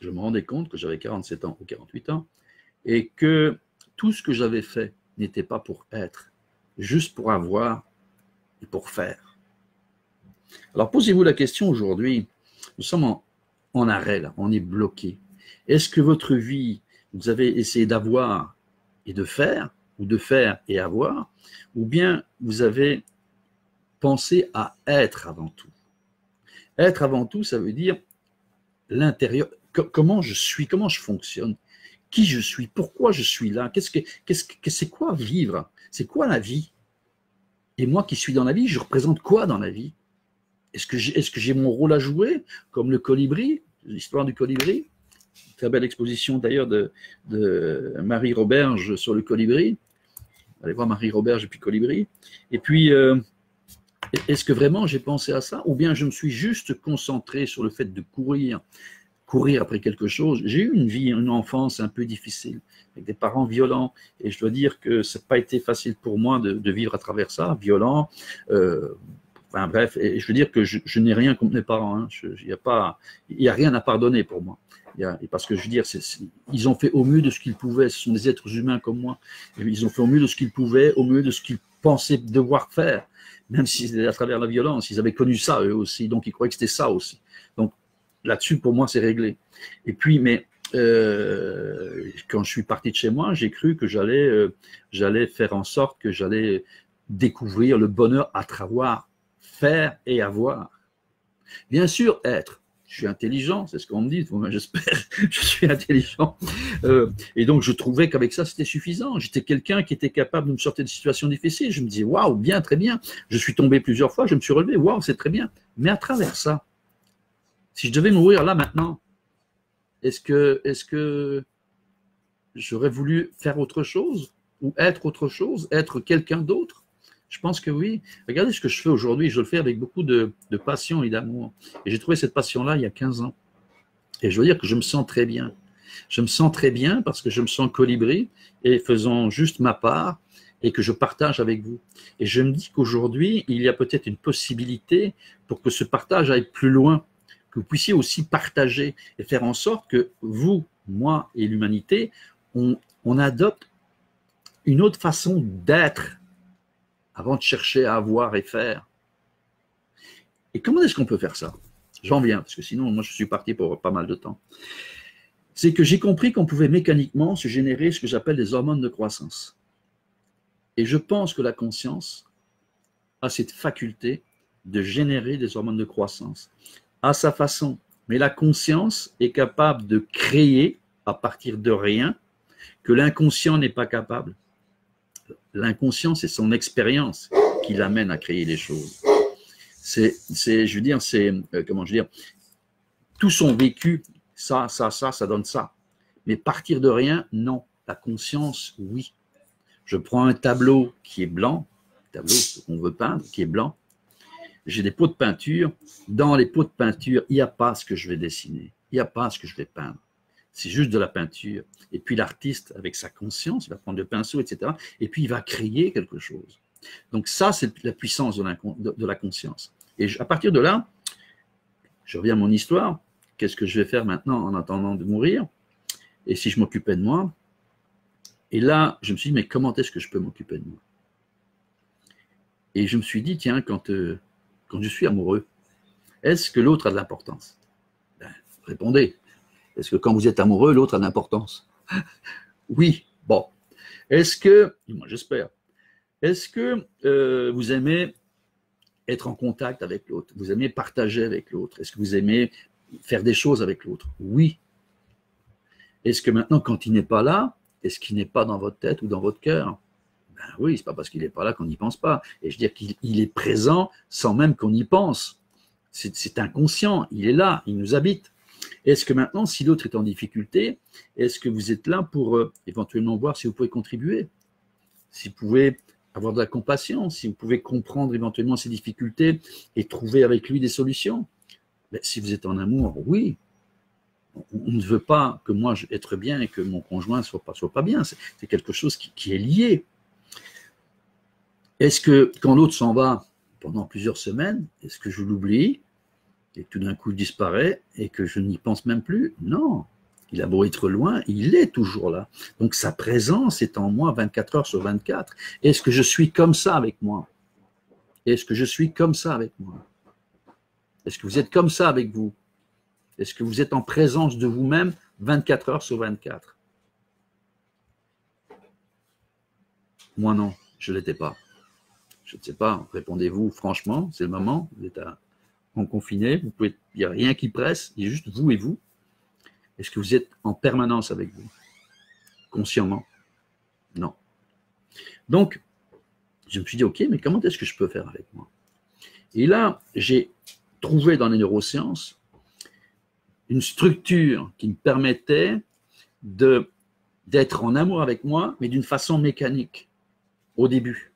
Je me rendais compte que j'avais 47 ans ou 48 ans et que tout ce que j'avais fait n'était pas pour être, juste pour avoir et pour faire. Alors posez-vous la question aujourd'hui, nous sommes en arrêt là, on est bloqué. Est-ce que votre vie, vous avez essayé d'avoir et de faire, ou de faire et avoir, ou bien vous avez pensé à être avant tout? Être avant tout, ça veut dire l'intérieur, comment je suis, comment je fonctionne, qui je suis, pourquoi je suis là, c'est quoi vivre, c'est quoi la vie? Et moi qui suis dans la vie, je représente quoi dans la vie? Est-ce que j'ai mon rôle à jouer, comme le colibri, l'histoire du colibri? Très belle exposition d'ailleurs de Marie Roberge sur le colibri. Allez voir Marie Roberge et puis colibri. Et puis, est-ce que vraiment j'ai pensé à ça? Ou bien je me suis juste concentré sur le fait de courir après quelque chose? J'ai eu une vie, une enfance un peu difficile, avec des parents violents. Et je dois dire que ça n'a pas été facile pour moi de vivre à travers ça, violent. Enfin bref, et je veux dire que je n'ai rien contre mes parents. Hein. Il n'y a rien à pardonner pour moi. Parce que je veux dire, ils ont fait au mieux de ce qu'ils pouvaient. Ce sont des êtres humains comme moi. Et ils ont fait au mieux de ce qu'ils pouvaient, au mieux de ce qu'ils pensaient devoir faire. Même si c'était à travers la violence. Ils avaient connu ça eux aussi. Donc ils croyaient que c'était ça aussi. Donc là-dessus, pour moi, c'est réglé. Et puis, mais quand je suis parti de chez moi, j'ai cru que j'allais faire en sorte que j'allais découvrir le bonheur à travers faire et avoir. Bien sûr, être. Je suis intelligent, c'est ce qu'on me dit, j'espère, je suis intelligent. Et donc, je trouvais qu'avec ça, c'était suffisant. J'étais quelqu'un qui était capable de me sortir de situations difficiles. Je me disais, waouh, bien, très bien. Je suis tombé plusieurs fois, je me suis relevé, waouh, c'est très bien. Mais à travers ça, si je devais mourir là maintenant, est-ce que j'aurais voulu faire autre chose ou être autre chose, être quelqu'un d'autre? Je pense que oui. Regardez ce que je fais aujourd'hui. Je le fais avec beaucoup de passion et d'amour. Et j'ai trouvé cette passion-là il y a 15 ans. Et je veux dire que je me sens très bien. Je me sens très bien parce que je me sens colibri et faisant juste ma part et que je partage avec vous. Et je me dis qu'aujourd'hui, il y a peut-être une possibilité pour que ce partage aille plus loin, que vous puissiez aussi partager et faire en sorte que vous, moi et l'humanité, on adopte une autre façon d'être avant de chercher à avoir et faire. Et comment est-ce qu'on peut faire ça? J'en viens, parce que sinon, moi, je suis parti pour pas mal de temps. C'est que j'ai compris qu'on pouvait mécaniquement se générer ce que j'appelle des hormones de croissance. Et je pense que la conscience a cette faculté de générer des hormones de croissance à sa façon. Mais la conscience est capable de créer à partir de rien que l'inconscient n'est pas capable. L'inconscient, c'est son expérience qui l'amène à créer les choses. Comment je veux dire, tout son vécu, ça donne ça. Mais partir de rien, non. La conscience, oui. Je prends un tableau qui est blanc, un tableau qu'on veut peindre, qui est blanc. J'ai des pots de peinture. Dans les pots de peinture, il n'y a pas ce que je vais dessiner. Il n'y a pas ce que je vais peindre. C'est juste de la peinture. Et puis l'artiste, avec sa conscience, il va prendre le pinceau, etc. Et puis il va créer quelque chose. Donc ça, c'est la puissance de la conscience. Et à partir de là, je reviens à mon histoire. Qu'est-ce que je vais faire maintenant en attendant de mourir? Et si je m'occupais de moi? Et là, je me suis dit, mais comment est-ce que je peux m'occuper de moi? Et je me suis dit, tiens, quand je suis amoureux, est-ce que l'autre a de l'importance? Répondez. Est-ce que quand vous êtes amoureux, l'autre a de l'importance? Oui. Bon. Est-ce que, moi j'espère, est-ce que vous aimez être en contact avec l'autre? Vous aimez partager avec l'autre? Est-ce que vous aimez faire des choses avec l'autre? Oui. Est-ce que maintenant, quand il n'est pas là, est-ce qu'il n'est pas dans votre tête ou dans votre cœur? Ben oui, c'est pas parce qu'il n'est pas là qu'on n'y pense pas. Et je veux dire qu'il est présent sans même qu'on y pense. C'est inconscient, il est là, il nous habite. Est-ce que maintenant, si l'autre est en difficulté, est-ce que vous êtes là pour éventuellement voir si vous pouvez contribuer? Si vous pouvez avoir de la compassion, si vous pouvez comprendre éventuellement ses difficultés et trouver avec lui des solutions? Ben, si vous êtes en amour, oui. on ne veut pas que moi je être bien et que mon conjoint soit pas bien. C'est quelque chose qui est lié. Est-ce que quand l'autre s'en va pendant plusieurs semaines, est-ce que je l'oublie et que tout d'un coup il disparaît et que je n'y pense même plus? Non. Il a beau être loin, il est toujours là. Donc sa présence est en moi 24 heures sur 24. Est-ce que je suis comme ça avec moi? Est-ce que je suis comme ça avec moi? Est-ce que vous êtes comme ça avec vous? Est-ce que vous êtes en présence de vous-même 24 heures sur 24? Moi non, je ne l'étais pas. Je ne sais pas, répondez-vous franchement, c'est le moment, vous êtes en confiné, il n'y a rien qui presse, il y a juste vous et vous. Est-ce que vous êtes en permanence avec vous? Consciemment? Non. Donc, je me suis dit, ok, mais comment est-ce que je peux faire avec moi? Et là, j'ai trouvé dans les neurosciences une structure qui me permettait d'être en amour avec moi, mais d'une façon mécanique, au début.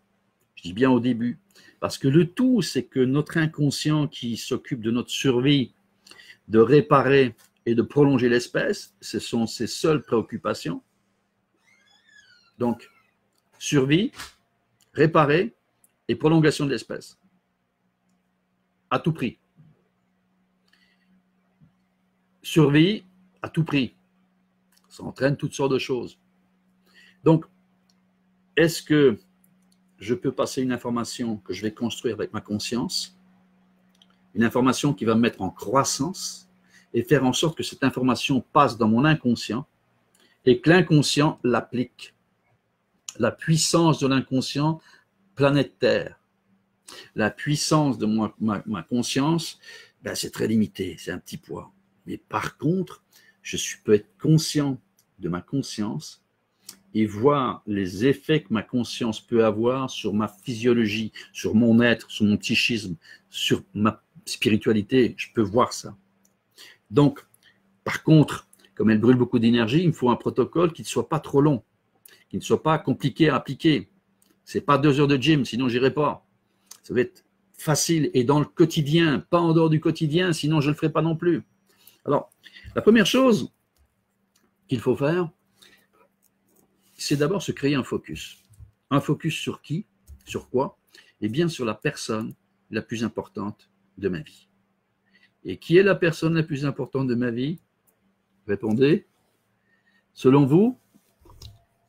Je dis bien au début. Parce que le tout, c'est que notre inconscient qui s'occupe de notre survie, de réparer et de prolonger l'espèce, ce sont ses seules préoccupations. Donc, survie, réparer et prolongation de l'espèce. À tout prix. Survie, à tout prix. Ça entraîne toutes sortes de choses. Donc, est-ce que je peux passer une information que je vais construire avec ma conscience, une information qui va me mettre en croissance et faire en sorte que cette information passe dans mon inconscient et que l'inconscient l'applique. La puissance de l'inconscient, planète Terre. La puissance de ma conscience, ben c'est très limité, c'est un petit poids. Mais par contre, peux être conscient de ma conscience et voir les effets que ma conscience peut avoir sur ma physiologie, sur mon être, sur mon psychisme, sur ma spiritualité. Je peux voir ça. Donc, par contre, comme elle brûle beaucoup d'énergie, il me faut un protocole qui ne soit pas trop long, qui ne soit pas compliqué à appliquer. Ce n'est pas 2 heures de gym, sinon je n'irai pas. Ça va être facile et dans le quotidien, pas en dehors du quotidien, sinon je ne le ferai pas non plus. Alors, la première chose qu'il faut faire, c'est d'abord se créer un focus. Un focus sur qui? Sur quoi? Eh bien, sur la personne la plus importante de ma vie. Et qui est la personne la plus importante de ma vie? Répondez. Selon vous?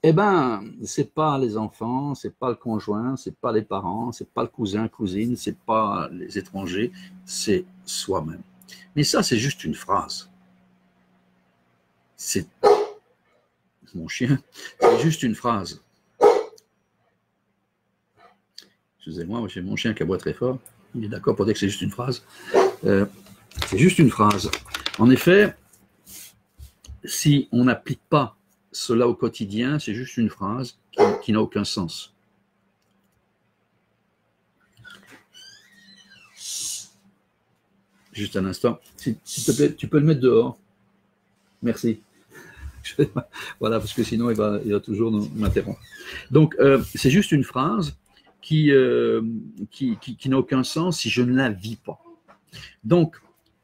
Eh bien, ce n'est pas les enfants, ce n'est pas le conjoint, ce n'est pas les parents, ce n'est pas le cousin, cousine, ce n'est pas les étrangers, c'est soi-même. Mais ça, c'est juste une phrase. C'est mon chien, c'est juste une phrase. Excusez-moi, j'ai mon chien qui aboie très fort. Il est d'accord pour dire que c'est juste une phrase. C'est juste une phrase. En effet, si on n'applique pas cela au quotidien, c'est juste une phrase qui n'a aucun sens. Juste un instant. S'il te plaît, tu peux le mettre dehors. Merci. Voilà, parce que sinon, il va toujours m'interrompre. Donc, c'est juste une phrase qui n'a aucun sens si je ne la vis pas. Donc,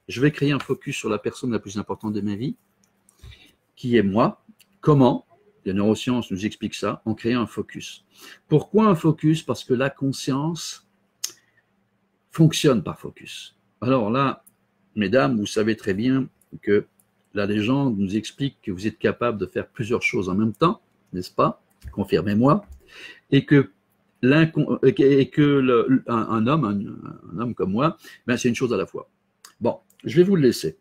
je vais créer un focus sur la personne la plus importante de ma vie, qui est moi. Comment? Les neurosciences nous expliquent ça, en créant un focus. Pourquoi un focus? Parce que la conscience fonctionne par focus. Alors là, mesdames, vous savez très bien que la légende nous explique que vous êtes capable de faire plusieurs choses en même temps, n'est-ce pas? Confirmez-moi. Et que un homme comme moi, ben c'est une chose à la fois. Bon, je vais vous le laisser.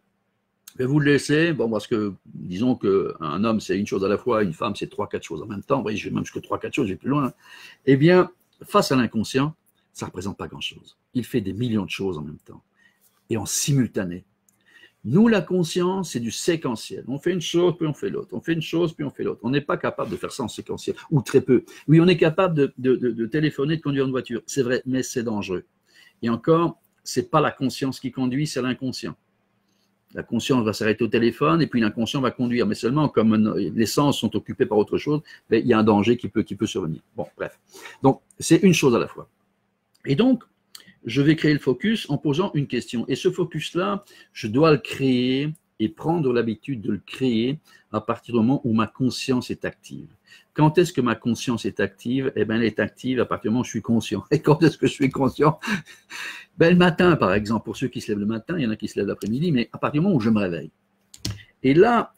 Je vais vous le laisser, bon, parce que disons qu'un homme, c'est une chose à la fois, une femme, c'est 3-4 choses en même temps. Oui, je vais même jusqu'à 3-4 choses, je vais plus loin. Eh bien, face à l'inconscient, ça ne représente pas grand-chose. Il fait des millions de choses en même temps et en simultané. Nous, la conscience, c'est du séquentiel. On fait une chose, puis on fait l'autre. On fait une chose, puis on fait l'autre. On n'est pas capable de faire ça en séquentiel, ou très peu. Oui, on est capable de téléphoner, de conduire une voiture. C'est vrai, mais c'est dangereux. Et encore, ce n'est pas la conscience qui conduit, c'est l'inconscient. La conscience va s'arrêter au téléphone, et puis l'inconscient va conduire. Mais seulement, comme les sens sont occupés par autre chose, ben, il y a un danger qui peut survenir. Bon, bref. Donc, c'est une chose à la fois. Et donc, je vais créer le focus en posant une question. Et ce focus-là, je dois le créer et prendre l'habitude de le créer à partir du moment où ma conscience est active. Quand est-ce que ma conscience est active? Eh bien, elle est active à partir du moment où je suis conscient. Et quand est-ce que je suis conscient? Ben, le matin, par exemple, pour ceux qui se lèvent le matin, il y en a qui se lèvent l'après-midi, mais à partir du moment où je me réveille. Et là,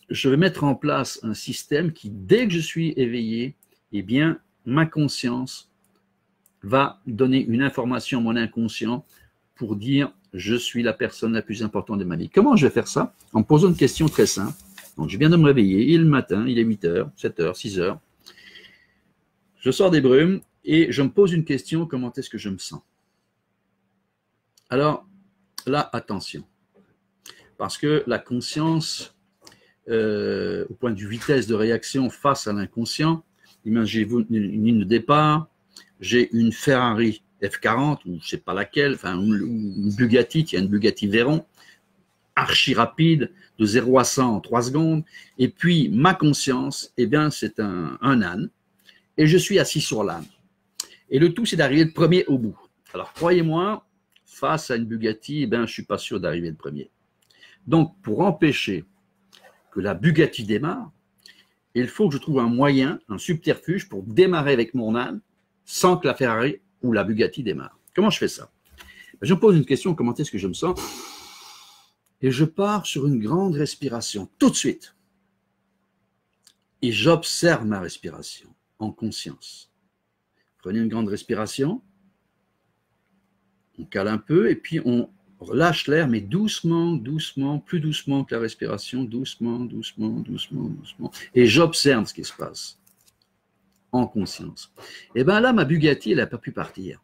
je vais mettre en place un système qui, dès que je suis éveillé, eh bien, ma conscience va donner une information à mon inconscient pour dire « je suis la personne la plus importante de ma vie ». Comment je vais faire ça? En me posant une question très simple. Donc, je viens de me réveiller, il est le matin, il est 8h, 7h, 6h. Je sors des brumes et je me pose une question, comment est-ce que je me sens? Alors, là, attention. Parce que la conscience, au point de vue vitesse de réaction face à l'inconscient, imaginez-vous une ligne de départ, j'ai une Ferrari F40, ou je ne sais pas laquelle, enfin une Bugatti, il y a une Bugatti Veyron, archi rapide, de 0 à 100 en 3 secondes, et puis ma conscience, eh bien c'est un âne, et je suis assis sur l'âne. Et le tout, c'est d'arriver le premier au bout. Alors croyez-moi, face à une Bugatti, eh bien, je ne suis pas sûr d'arriver le premier. Donc, pour empêcher que la Bugatti démarre, il faut que je trouve un moyen, un subterfuge pour démarrer avec mon âne sans que la Ferrari ou la Bugatti démarre. Comment je fais ça? Je me pose une question, comment est-ce que je me sens? Et je pars sur une grande respiration, tout de suite. Et j'observe ma respiration en conscience. Prenez une grande respiration, on cale un peu et puis on relâche l'air, mais doucement, doucement, plus doucement que la respiration, doucement, doucement, doucement, doucement. Et j'observe ce qui se passe en conscience. Et bien là, ma Bugatti, elle n'a pas pu partir.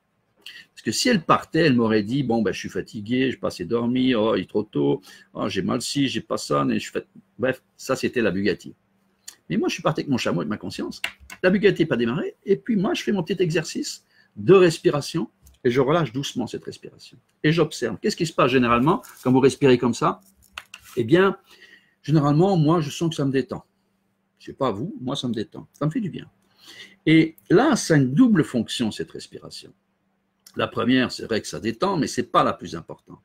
Parce que si elle partait, elle m'aurait dit, bon, ben, je suis fatigué, je passe dormir, oh, il est trop tôt, oh, j'ai mal ci, j'ai pas ça, mais je fais... Bref, ça, c'était la Bugatti. Mais moi, je suis parti avec mon chameau, avec ma conscience. La Bugatti n'est pas démarrée, et puis moi, je fais mon petit exercice de respiration, et je relâche doucement cette respiration. Et j'observe. Qu'est-ce qui se passe généralement quand vous respirez comme ça? Eh bien, généralement, moi, je sens que ça me détend. Je ne sais pas vous, moi, ça me détend. Ça me fait du bien. Et là, ça a une double fonction, cette respiration. La première, c'est vrai que ça détend, mais ce n'est pas la plus importante.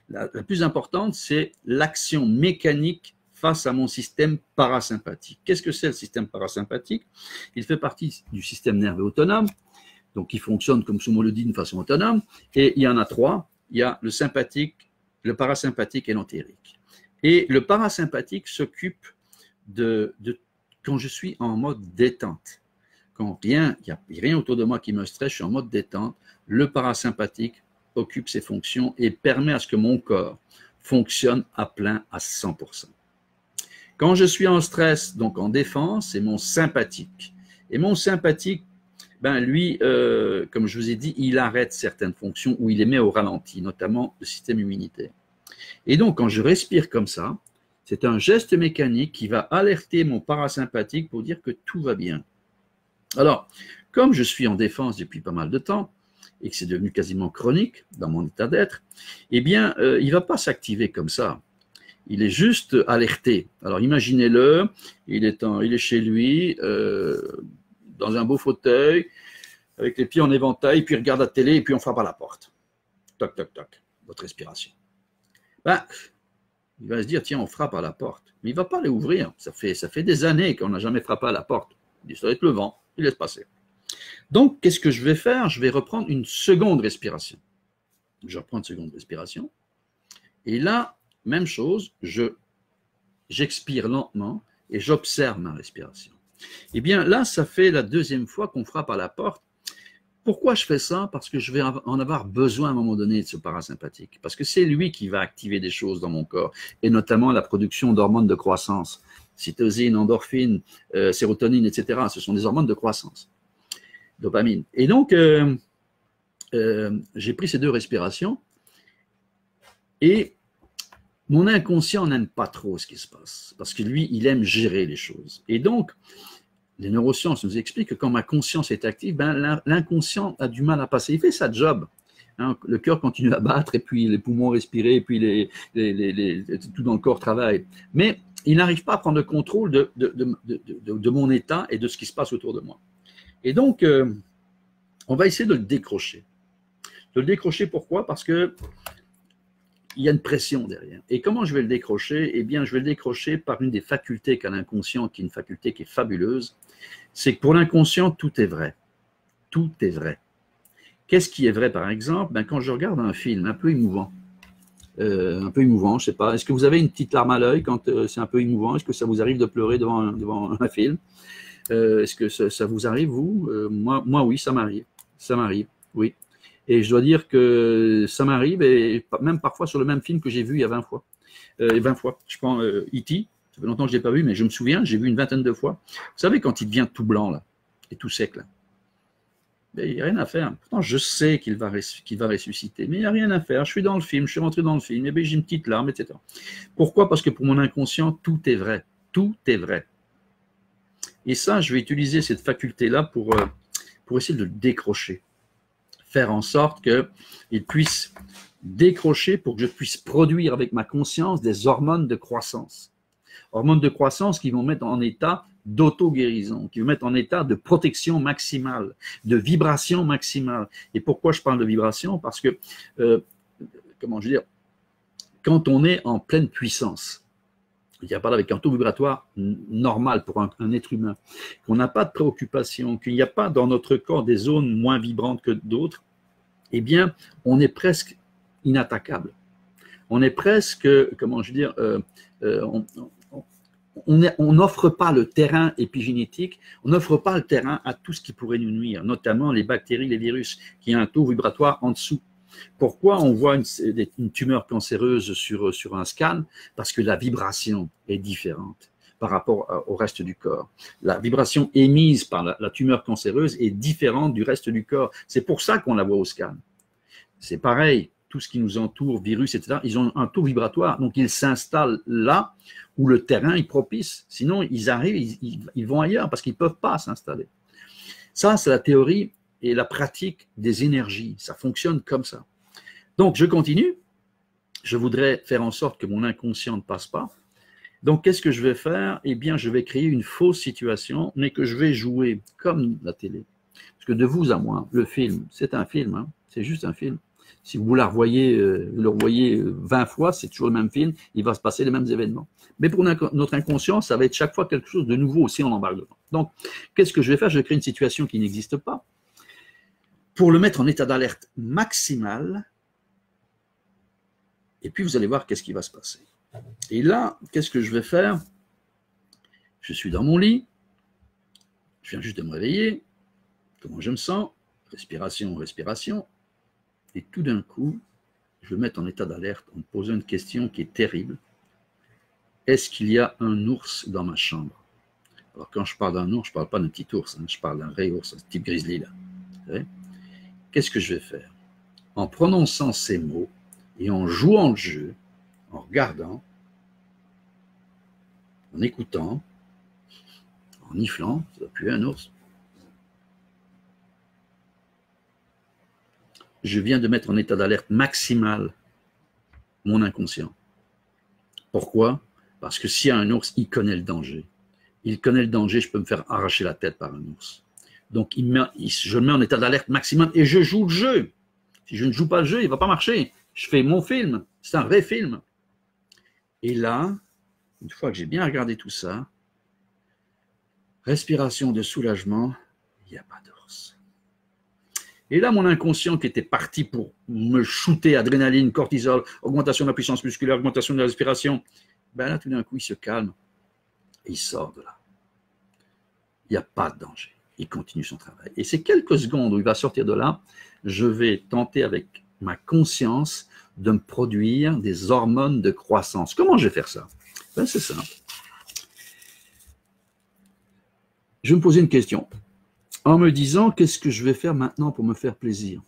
La plus importante, c'est l'action mécanique face à mon système parasympathique. Qu'est-ce que c'est le système parasympathique? Il fait partie du système nerveux autonome, donc il fonctionne, comme son mot le dit, d'une façon autonome, et il y en a trois. Il y a le sympathique, le parasympathique et l'entérique. Et le parasympathique s'occupe de quand je suis en mode détente. Quand il n'y a rien autour de moi qui me stresse, je suis en mode détente, le parasympathique occupe ses fonctions et permet à ce que mon corps fonctionne à plein à 100%. Quand je suis en stress, donc en défense, c'est mon sympathique. Et mon sympathique, ben lui, comme je vous ai dit, il arrête certaines fonctions ou il les met au ralenti, notamment le système immunitaire. Et donc, quand je respire comme ça, c'est un geste mécanique qui va alerter mon parasympathique pour dire que tout va bien. Alors, comme je suis en défense depuis pas mal de temps, et que c'est devenu quasiment chronique dans mon état d'être, eh bien, il ne va pas s'activer comme ça. Il est juste alerté. Alors, imaginez-le, il est chez lui, dans un beau fauteuil, avec les pieds en éventail, puis il regarde la télé, et puis on frappe à la porte. Toc, toc, toc, votre respiration. Ben, il va se dire, tiens, on frappe à la porte. Mais il ne va pas aller ouvrir. Ça fait des années qu'on n'a jamais frappé à la porte. Il dit, ça va être le vent, il laisse passer. Donc, qu'est-ce que je vais faire? Je vais reprendre une seconde respiration. Je reprends une seconde respiration. Et là, même chose, j'expire lentement et j'observe ma respiration. Eh bien, là, ça fait la deuxième fois qu'on frappe à la porte. Pourquoi je fais ça? Parce que je vais en avoir besoin à un moment donné de ce parasympathique. Parce que c'est lui qui va activer des choses dans mon corps, et notamment la production d'hormones de croissance. Cytosine, endorphine, sérotonine, etc. Ce sont des hormones de croissance. Dopamine. Et donc, j'ai pris ces deux respirations, et mon inconscient n'aime pas trop ce qui se passe, parce que lui, il aime gérer les choses. Et donc, les neurosciences nous expliquent que quand ma conscience est active, ben, l'inconscient a du mal à passer. Il fait sa job. Hein, le cœur continue à battre, et puis les poumons respirer, et puis tout dans le corps travaille. Mais il n'arrive pas à prendre le contrôle de mon état et de ce qui se passe autour de moi. Et donc, on va essayer de le décrocher. De le décrocher, pourquoi? Parce que il y a une pression derrière. Et comment je vais le décrocher? Eh bien, je vais le décrocher par une des facultés qu'a l'inconscient, qui est une faculté qui est fabuleuse. C'est que pour l'inconscient, tout est vrai. Tout est vrai. Qu'est-ce qui est vrai, par exemple? Ben, quand je regarde un film un peu émouvant, je sais pas, est-ce que vous avez une petite larme à l'œil quand c'est un peu émouvant? Est-ce que ça vous arrive de pleurer devant un film? Est-ce que ça vous arrive, vous? Moi, oui, ça m'arrive. Ça m'arrive, oui. Et je dois dire que ça m'arrive, et même parfois sur le même film que j'ai vu il y a 20 fois. 20 fois. Je prends E.T., ça fait longtemps que je ne l'ai pas vu, mais je me souviens, j'ai vu une vingtaine de fois. Vous savez, quand il devient tout blanc, là, et tout sec, là, il n'y a rien à faire. Pourtant, je sais qu'il va ressusciter, mais il n'y a rien à faire. Je suis dans le film, je suis rentré dans le film, et bien j'ai une petite larme, etc. Pourquoi? Parce que pour mon inconscient, tout est vrai. Tout est vrai. Et ça, je vais utiliser cette faculté-là pour essayer de le décrocher. Faire en sorte qu'il puisse décrocher pour que je puisse produire avec ma conscience des hormones de croissance. Hormones de croissance qui vont mettre en état d'auto-guérison, qui vont mettre en état de protection maximale, de vibration maximale. Et pourquoi je parle de vibration? Parce que, comment je veux dire, quand on est en pleine puissance, il n'y a pas avec un taux vibratoire normal pour un être humain, qu'on n'a pas de préoccupation, qu'il n'y a pas dans notre corps des zones moins vibrantes que d'autres, eh bien, on est presque inattaquable. On est presque, comment je veux dire, on n'offre pas le terrain épigénétique, on n'offre pas le terrain à tout ce qui pourrait nous nuire, notamment les bactéries, les virus, qui ont un taux vibratoire en dessous. Pourquoi on voit une tumeur cancéreuse sur un scan? Parce que la vibration est différente par rapport au reste du corps. La vibration émise par la tumeur cancéreuse est différente du reste du corps. C'est pour ça qu'on la voit au scan. C'est pareil, tout ce qui nous entoure, virus, etc., ils ont un taux vibratoire, donc ils s'installent là où le terrain est propice. Sinon, ils arrivent, ils vont ailleurs parce qu'ils ne peuvent pas s'installer. Ça, c'est la théorie et la pratique des énergies. Ça fonctionne comme ça. Donc, je continue. Je voudrais faire en sorte que mon inconscient ne passe pas. Donc, qu'est-ce que je vais faire? Eh bien, je vais créer une fausse situation, mais que je vais jouer comme la télé. Parce que de vous à moi, le film, c'est un film, hein, c'est juste un film. Si vous le revoyez 20 fois, c'est toujours le même film, il va se passer les mêmes événements. Mais pour notre inconscient, ça va être chaque fois quelque chose de nouveau aussi en embarque dedans. Donc, qu'est-ce que je vais faire? Je vais créer une situation qui n'existe pas pour le mettre en état d'alerte maximale. Et puis, vous allez voir qu'est-ce qui va se passer. Et là, qu'est-ce que je vais faire? Je suis dans mon lit, je viens juste de me réveiller, comment je me sens, respiration, respiration, et tout d'un coup, je vais me mettre en état d'alerte en me posant une question qui est terrible. Est-ce qu'il y a un ours dans ma chambre? Alors, quand je parle d'un ours, je ne parle pas d'un petit ours, hein, je parle d'un vrai ours, un type grizzly, là. Qu'est-ce que je vais faire? En prononçant ces mots et en jouant le jeu, en regardant, en écoutant, en niflant, ça doit puer un ours. Je viens de mettre en état d'alerte maximal mon inconscient. Pourquoi? Parce que s'il y a un ours, il connaît le danger. Il connaît le danger, je peux me faire arracher la tête par un ours. Donc, je le mets en état d'alerte maximum et je joue le jeu. Si je ne joue pas le jeu, il ne va pas marcher. Je fais mon film. C'est un vrai film. Et là, une fois que j'ai bien regardé tout ça, respiration de soulagement, il n'y a pas d'ours. Et là, mon inconscient qui était parti pour me shooter adrénaline, cortisol, augmentation de la puissance musculaire, augmentation de la respiration, ben là, tout d'un coup, il se calme et il sort de là. Il n'y a pas de danger. Il continue son travail. Et ces quelques secondes où il va sortir de là, je vais tenter avec ma conscience de me produire des hormones de croissance. Comment je vais faire ça? Ben, c'est simple. Je vais me poser une question en me disant qu'est-ce que je vais faire maintenant pour me faire plaisir.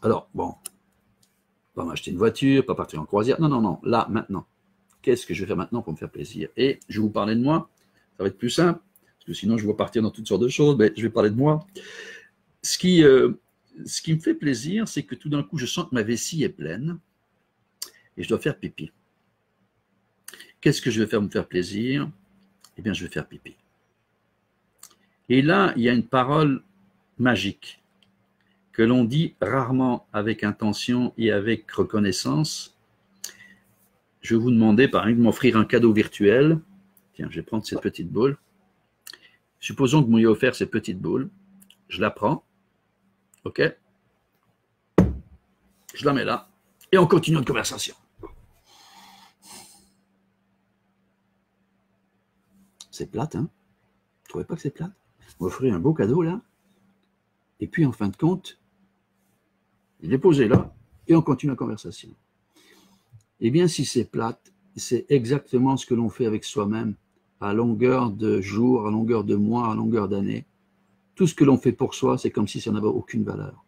Alors, bon, pas m'acheter une voiture, pas partir en croisière. Non, non, non, là, maintenant. Qu'est-ce que je vais faire maintenant pour me faire plaisir? Et je vais vous parler de moi. Ça va être plus simple, parce que sinon je vais partir dans toutes sortes de choses, mais je vais parler de moi. Ce qui me fait plaisir, c'est que tout d'un coup, je sens que ma vessie est pleine et je dois faire pipi. Qu'est-ce que je vais faire pour me faire plaisir? Eh bien, je vais faire pipi. Et là, il y a une parole magique que l'on dit rarement avec intention et avec reconnaissance. Je vais vous demander, par exemple, de m'offrir un cadeau virtuel. Tiens, je vais prendre cette petite boule. Supposons que vous m'ayez offert cette petite boule. Je la prends. OK? Je la mets là. Et on continue notre conversation. C'est plate, hein? Vous ne trouvez pas que c'est plate? Vous m'offrez un beau cadeau, là. Et puis, en fin de compte, il est posé là. Et on continue la conversation. Eh bien, si c'est plate, c'est exactement ce que l'on fait avec soi-même à longueur de jours, à longueur de mois, à longueur d'années. Tout ce que l'on fait pour soi, c'est comme si ça n'avait aucune valeur.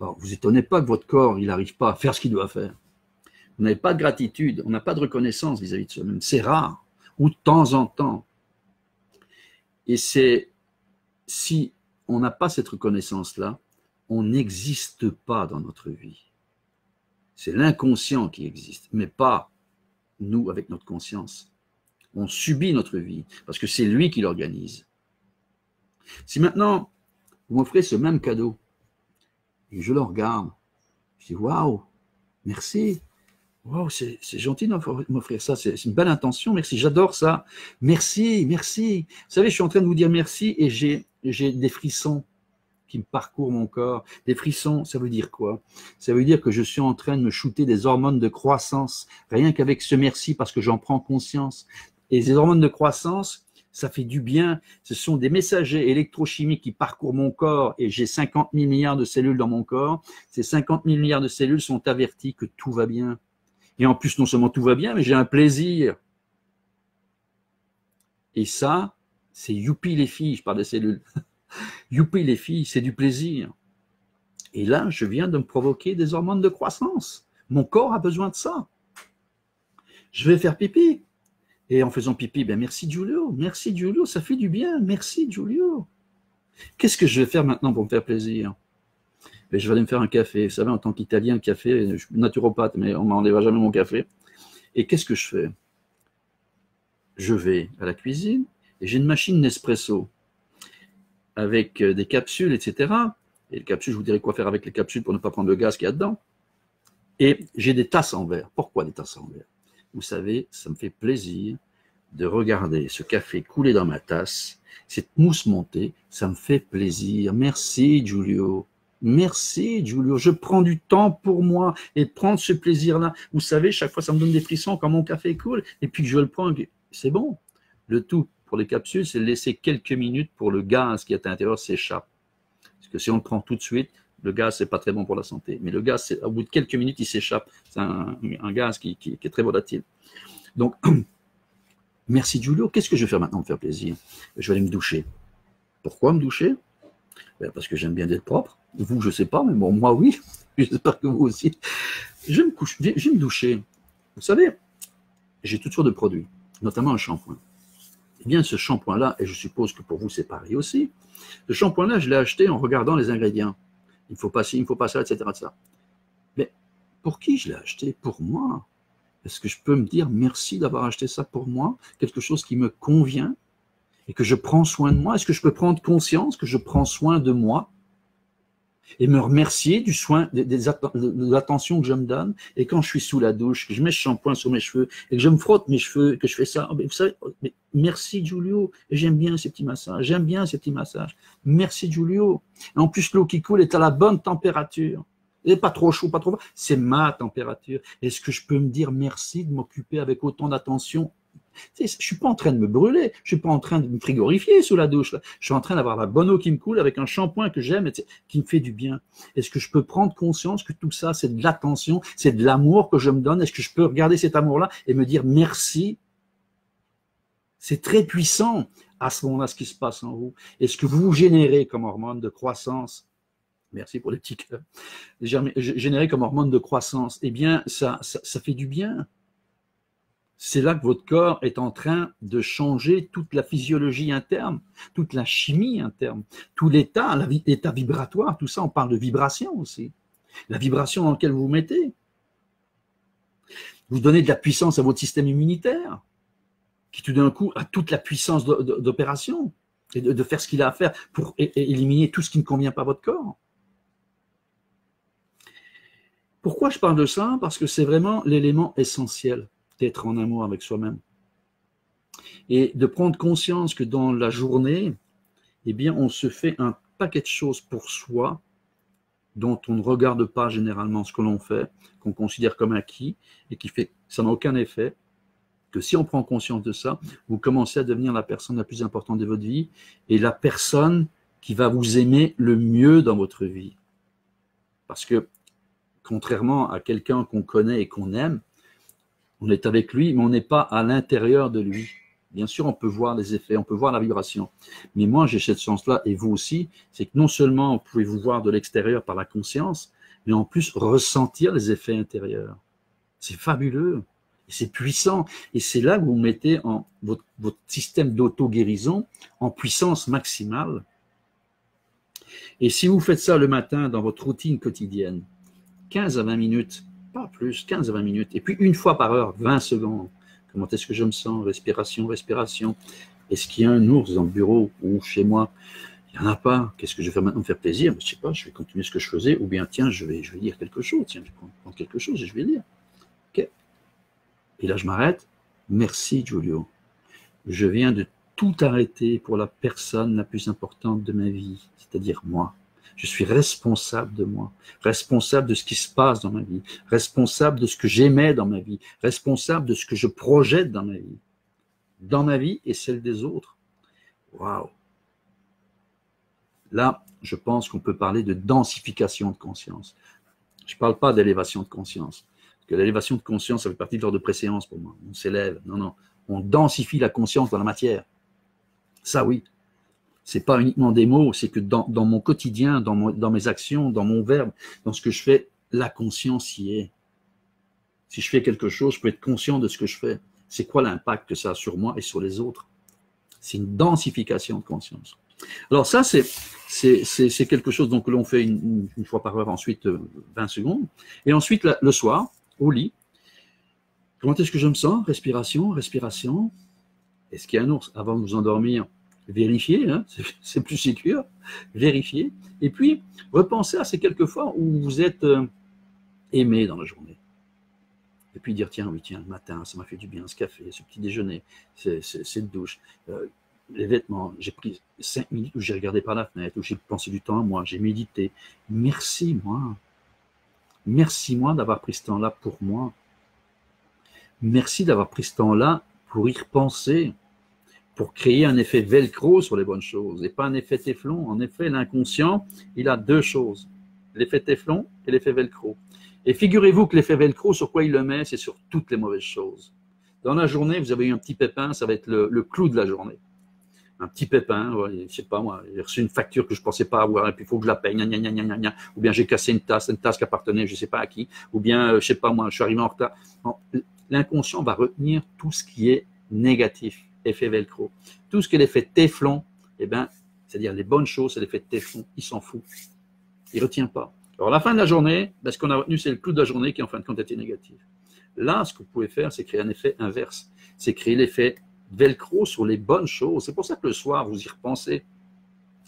Alors, vous étonnez pas que votre corps, il n'arrive pas à faire ce qu'il doit faire. Vous n'avez pas de gratitude, on n'a pas de reconnaissance vis-à-vis de soi-même. C'est rare, ou de temps en temps. Et c'est, si on n'a pas cette reconnaissance-là, on n'existe pas dans notre vie. C'est l'inconscient qui existe, mais pas nous avec notre conscience. On subit notre vie, parce que c'est lui qui l'organise. Si maintenant, vous m'offrez ce même cadeau, et je le regarde, je dis « Waouh, merci, wow, c'est gentil de m'offrir ça, c'est une belle intention, merci, j'adore ça, merci, merci. » Vous savez, je suis en train de vous dire merci et j'ai des frissons qui me parcourent mon corps. Des frissons, ça veut dire quoi? Ça veut dire que je suis en train de me shooter des hormones de croissance, rien qu'avec ce merci, parce que j'en prends conscience. Et ces hormones de croissance, ça fait du bien. Ce sont des messagers électrochimiques qui parcourent mon corps et j'ai 50 000 milliards de cellules dans mon corps. Ces 50 000 milliards de cellules sont averties que tout va bien. Et en plus, non seulement tout va bien, mais j'ai un plaisir. Et ça, c'est youpi les filles, je parle des cellules. Youpi les filles, c'est du plaisir. Et là, je viens de me provoquer des hormones de croissance. Mon corps a besoin de ça. Je vais faire pipi. Et en faisant pipi, ben merci Giulio, ça fait du bien, merci Giulio. Qu'est-ce que je vais faire maintenant pour me faire plaisir? Ben, je vais aller me faire un café. Vous savez, en tant qu'Italien, le café, je suis naturopathe, mais on ne m'enlèvera jamais mon café. Et qu'est-ce que je fais? Je vais à la cuisine et j'ai une machine Nespresso avec des capsules, etc. Et les capsules, je vous dirai quoi faire avec les capsules pour ne pas prendre le gaz qu'il y a dedans. Et j'ai des tasses en verre. Pourquoi des tasses en verre? Vous savez, ça me fait plaisir de regarder ce café couler dans ma tasse, cette mousse montée, ça me fait plaisir. Merci Giulio, merci Giulio, je prends du temps pour moi et prendre ce plaisir-là. Vous savez, chaque fois ça me donne des frissons quand mon café coule et puis que je le prends, c'est bon. Le tout pour les capsules, c'est de laisser quelques minutes pour le gaz qui est à l'intérieur s'échappe. Parce que si on le prend tout de suite, le gaz, c'est pas très bon pour la santé. Mais le gaz, au bout de quelques minutes, il s'échappe. C'est un gaz qui est très volatile. Donc, merci Giulio. Qu'est-ce que je vais faire maintenant pour me faire plaisir? Je vais aller me doucher. Pourquoi me doucher? Ben parce que j'aime bien être propre. Vous, je sais pas, mais bon, moi, oui. J'espère que vous aussi. Je vais me doucher. Vous savez, j'ai toutes sortes de produits, notamment un shampoing. Eh bien, ce shampoing-là, et je suppose que pour vous, c'est pareil aussi, ce shampoing-là, je l'ai acheté en regardant les ingrédients. Il ne faut pas ci, il ne faut pas ça, etc., etc. Mais pour qui je l'ai acheté? Pour moi. Est-ce que je peux me dire merci d'avoir acheté ça pour moi? Quelque chose qui me convient et que je prends soin de moi? Est-ce que je peux prendre conscience que je prends soin de moi et me remercier du soin, de l'attention que je me donne? Et quand je suis sous la douche, que je mets ce shampoing sur mes cheveux et que je me frotte mes cheveux, que je fais ça, vous savez, mais merci Giulio, j'aime bien ces petits massages, j'aime bien ces petits massages. Merci Giulio. En plus, l'eau qui coule est à la bonne température. Et pas trop chaud, pas trop froid, c'est ma température. Est-ce que je peux me dire merci de m'occuper avec autant d'attention? Je suis pas en train de me brûler, je suis pas en train de me frigorifier sous la douche. Là. Je suis en train d'avoir la bonne eau qui me coule avec un shampoing que j'aime, qui me fait du bien. Est-ce que je peux prendre conscience que tout ça, c'est de l'attention, c'est de l'amour que je me donne? Est-ce que je peux regarder cet amour-là et me dire merci? C'est très puissant à ce moment-là, ce qui se passe en vous. Est-ce que vous générez comme hormone de croissance? Merci pour les petits cœurs. Généré comme hormone de croissance, eh bien, ça fait du bien. C'est là que votre corps est en train de changer toute la physiologie interne, toute la chimie interne, tout l'état, l'état vibratoire, tout ça, on parle de vibration aussi. La vibration dans laquelle vous vous mettez. Vous donnez de la puissance à votre système immunitaire, qui tout d'un coup a toute la puissance d'opération. et de faire ce qu'il a à faire pour éliminer tout ce qui ne convient pas à votre corps. Pourquoi je parle de ça? Parce que c'est vraiment l'élément essentiel d'être en amour avec soi-même. Et de prendre conscience que dans la journée, eh bien, on se fait un paquet de choses pour soi dont on ne regarde pas généralement ce que l'on fait, qu'on considère comme acquis et qui fait que ça n'a aucun effet, que si on prend conscience de ça, vous commencez à devenir la personne la plus importante de votre vie et la personne qui va vous aimer le mieux dans votre vie. Parce que, contrairement à quelqu'un qu'on connaît et qu'on aime, on est avec lui, mais on n'est pas à l'intérieur de lui. Bien sûr, on peut voir les effets, on peut voir la vibration. Mais moi, j'ai cette chance-là, et vous aussi, c'est que non seulement vous pouvez vous voir de l'extérieur par la conscience, mais en plus ressentir les effets intérieurs. C'est fabuleux, et c'est puissant. Et c'est là que vous mettez votre système d'auto-guérison en puissance maximale. Et si vous faites ça le matin dans votre routine quotidienne, 15 à 20 minutes, pas plus, 15 à 20 minutes, et puis une fois par heure, 20 secondes. Comment est-ce que je me sens? Respiration, respiration. Est-ce qu'il y a un ours dans le bureau ou chez moi? Il n'y en a pas. Qu'est-ce que je vais faire maintenant? Me faire plaisir? Je ne sais pas, je vais continuer ce que je faisais, ou bien tiens, je vais lire quelque chose. Tiens, je vais prendre quelque chose et je vais lire. Ok. Et là, je m'arrête. Merci, Giulio. Je viens de tout arrêter pour la personne la plus importante de ma vie, c'est-à-dire moi. Je suis responsable de moi, responsable de ce qui se passe dans ma vie, responsable de ce que j'aimais dans ma vie, responsable de ce que je projette dans ma vie et celle des autres. Waouh! Là, je pense qu'on peut parler de densification de conscience. Je ne parle pas d'élévation de conscience, parce que l'élévation de conscience, ça fait partie de l'ordre de préséance pour moi. On s'élève, non, non. On densifie la conscience dans la matière. Ça, oui. C'est pas uniquement des mots, c'est que dans mon quotidien, dans mes actions, dans mon verbe, dans ce que je fais, la conscience y est. Si je fais quelque chose, je peux être conscient de ce que je fais. C'est quoi l'impact que ça a sur moi et sur les autres? C'est une densification de conscience. Alors ça, c'est quelque chose donc, que l'on fait une fois par heure, ensuite 20 secondes. Et ensuite, le soir, au lit, comment est-ce que je me sens? Respiration, respiration. Est-ce qu'il y a un ours? Avant de vous endormir, vérifiez, hein, c'est plus sûr, vérifiez. Et puis, repensez à ces quelques fois où vous êtes aimé dans la journée. Et puis dire, tiens, oui, tiens, le matin, ça m'a fait du bien, ce café, ce petit déjeuner, cette douche, les vêtements, j'ai pris 5 minutes où j'ai regardé par la fenêtre, où j'ai pensé du temps à moi, j'ai médité. Merci, moi. Merci, moi, d'avoir pris ce temps-là pour moi. Merci d'avoir pris ce temps-là pour y repenser, pour créer un effet velcro sur les bonnes choses et pas un effet téflon. En effet, l'inconscient, il a deux choses, l'effet téflon et l'effet velcro. Et figurez-vous que l'effet velcro, sur quoi il le met? C'est sur toutes les mauvaises choses. Dans la journée, vous avez eu un petit pépin, ça va être le clou de la journée. Un petit pépin, ouais, je sais pas moi, j'ai reçu une facture que je pensais pas avoir et puis il faut que je la paye, ou bien j'ai cassé une tasse qui appartenait je sais pas à qui, ou bien je sais pas moi, je suis arrivé en retard. L'inconscient va retenir tout ce qui est négatif, effet velcro. Tout ce qui est l'effet téflon, eh ben, c'est-à-dire les bonnes choses, c'est l'effet téflon, il s'en fout. Il ne retient pas. Alors, à la fin de la journée, ben, ce qu'on a retenu, c'est le clou de la journée qui, en fin de compte, était négatif. Là, ce que vous pouvez faire, c'est créer un effet inverse. C'est créer l'effet velcro sur les bonnes choses. C'est pour ça que le soir, vous y repensez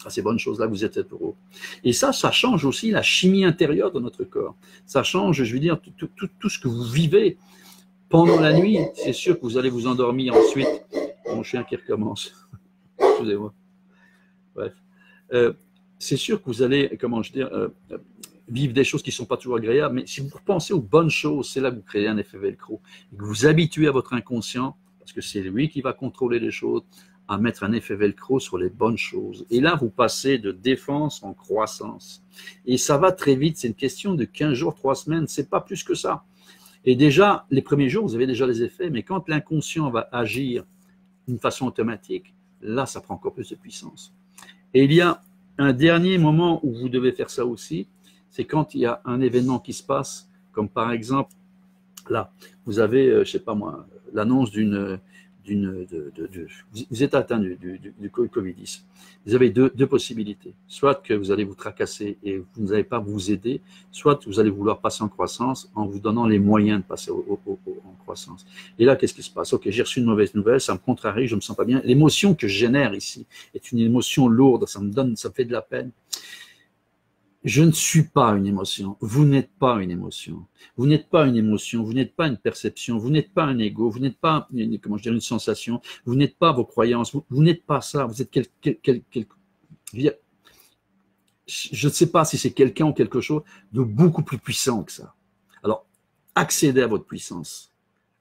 à ces bonnes choses-là, vous êtes pour eux. Et ça change aussi la chimie intérieure de notre corps. Ça change, je veux dire, tout ce que vous vivez pendant la nuit. C'est sûr que vous allez vous endormir ensuite. Mon chien qui recommence. Excusez-moi. Bref. C'est sûr que vous allez, comment je veux dire, vivre des choses qui ne sont pas toujours agréables, mais si vous repensez aux bonnes choses, c'est là que vous créez un effet velcro. Et que vous habituez à votre inconscient, parce que c'est lui qui va contrôler les choses, à mettre un effet velcro sur les bonnes choses. Et là, vous passez de défense en croissance. Et ça va très vite, c'est une question de 15 jours, 3 semaines, c'est pas plus que ça. Et déjà, les premiers jours, vous avez déjà les effets, mais quand l'inconscient va agir d'une façon automatique, là, ça prend encore plus de puissance. Et il y a un dernier moment où vous devez faire ça aussi, c'est quand il y a un événement qui se passe, comme par exemple, là, vous avez, je sais pas moi, l'annonce d'une vous êtes atteint du Covid-10. Vous avez deux possibilités. Soit que vous allez vous tracasser et vous n'allez pas vous aider, soit vous allez vouloir passer en croissance en vous donnant les moyens de passer en croissance. Et là, qu'est-ce qui se passe? Ok, j'ai reçu une mauvaise nouvelle, ça me contrarie, je me sens pas bien. L'émotion que je génère ici est une émotion lourde, ça me fait de la peine. Je ne suis pas une émotion. Vous n'êtes pas une émotion. Vous n'êtes pas une émotion. Vous n'êtes pas une perception. Vous n'êtes pas un ego. Vous n'êtes pas, comment je dirais, une sensation. Vous n'êtes pas vos croyances. Vous n'êtes pas ça. Vous êtes je ne sais pas si c'est quelqu'un ou quelque chose de beaucoup plus puissant que ça. Alors, accédez à votre puissance.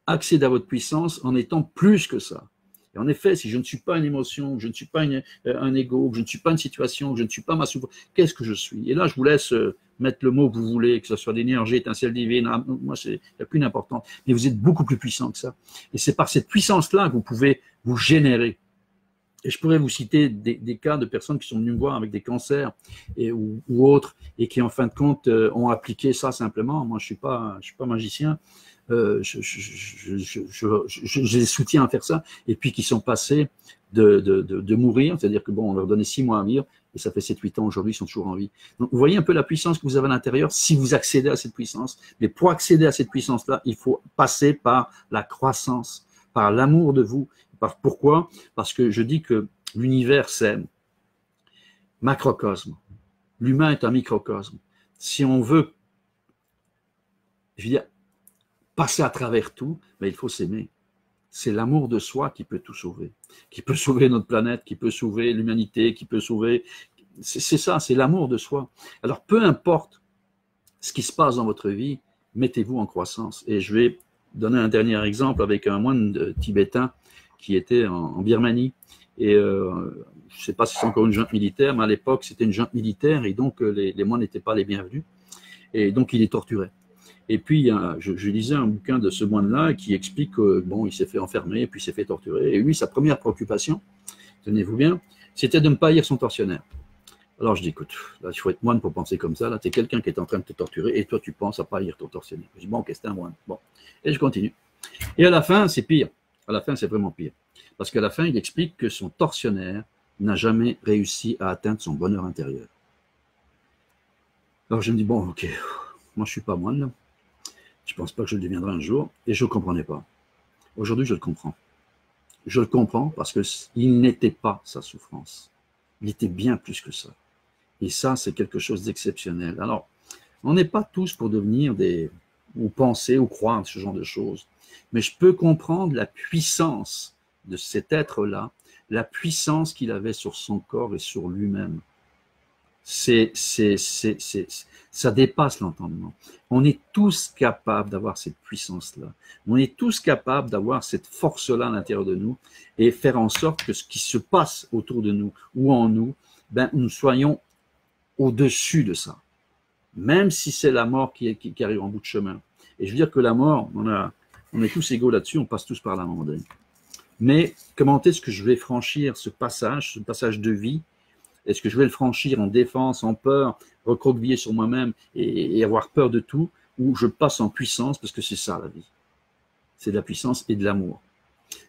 Accédez à votre puissance en étant plus que ça. Et en effet, si je ne suis pas une émotion, que je ne suis pas un ego, que je ne suis pas une situation, que je ne suis pas ma souffrance, qu'est-ce que je suis? Et là, je vous laisse mettre le mot que vous voulez, que ce soit l'énergie, étincelle divine, moi, il n'y a plus d'importance. Mais vous êtes beaucoup plus puissant que ça. Et c'est par cette puissance-là que vous pouvez vous générer. Et je pourrais vous citer des cas de personnes qui sont venues me voir avec des cancers ou autres, et qui, en fin de compte, ont appliqué ça simplement. Moi, je suis pas magicien. Je les soutiens à faire ça, et puis qui sont passés de mourir, c'est-à-dire que bon, on leur donnait 6 mois à vivre, et ça fait 7-8 ans aujourd'hui, ils sont toujours en vie. Donc vous voyez un peu la puissance que vous avez à l'intérieur, si vous accédez à cette puissance. Mais pour accéder à cette puissance-là, il faut passer par la croissance, par l'amour de vous. Pourquoi? Parce que je dis que l'univers, c'est macrocosme. L'humain est un microcosme. Si on veut, je veux dire, passer à travers tout, mais il faut s'aimer. C'est l'amour de soi qui peut tout sauver, qui peut sauver notre planète, qui peut sauver l'humanité, qui peut sauver... C'est ça, c'est l'amour de soi. Alors, peu importe ce qui se passe dans votre vie, mettez-vous en croissance. Et je vais donner un dernier exemple avec un moine tibétain qui était en Birmanie. Et je ne sais pas si c'est encore une junte militaire, mais à l'époque, c'était une junte militaire, et donc les moines n'étaient pas les bienvenus. Et donc, il est torturé. Et puis, je lisais un bouquin de ce moine-là qui explique que, bon, il s'est fait enfermer, puis il s'est fait torturer. Et lui, sa première préoccupation, tenez-vous bien, c'était de ne pas haïr son tortionnaire. Alors je dis, écoute, là, il faut être moine pour penser comme ça. Là, tu es quelqu'un qui est en train de te torturer, et toi, tu penses à pas haïr ton tortionnaire. Je dis, bon, ok, c'est un moine. Bon. Et je continue. Et à la fin, c'est pire. À la fin, c'est vraiment pire. Parce qu'à la fin, il explique que son tortionnaire n'a jamais réussi à atteindre son bonheur intérieur. Alors je me dis, bon, ok, moi, je ne suis pas moine, là. Je ne pense pas que je le deviendrai un jour, et je ne comprenais pas. Aujourd'hui, je le comprends. Je le comprends parce qu'il n'était pas sa souffrance. Il était bien plus que ça. Et ça, c'est quelque chose d'exceptionnel. Alors, on n'est pas tous pour devenir ou penser ou croire ce genre de choses. Mais je peux comprendre la puissance de cet être-là, la puissance qu'il avait sur son corps et sur lui-même. Ça dépasse l'entendement. On est tous capables d'avoir cette puissance-là. On est tous capables d'avoir cette force-là à l'intérieur de nous et faire en sorte que ce qui se passe autour de nous ou en nous, ben, nous soyons au-dessus de ça. Même si c'est la mort qui arrive en bout de chemin. Et je veux dire que la mort, on est tous égaux là-dessus, on passe tous par là à un moment donné. Mais comment est-ce que je vais franchir ce passage de vie? Est-ce que je vais le franchir en défense, en peur, recroqueviller sur moi-même et avoir peur de tout, ou je passe en puissance, parce que c'est ça la vie. C'est de la puissance et de l'amour.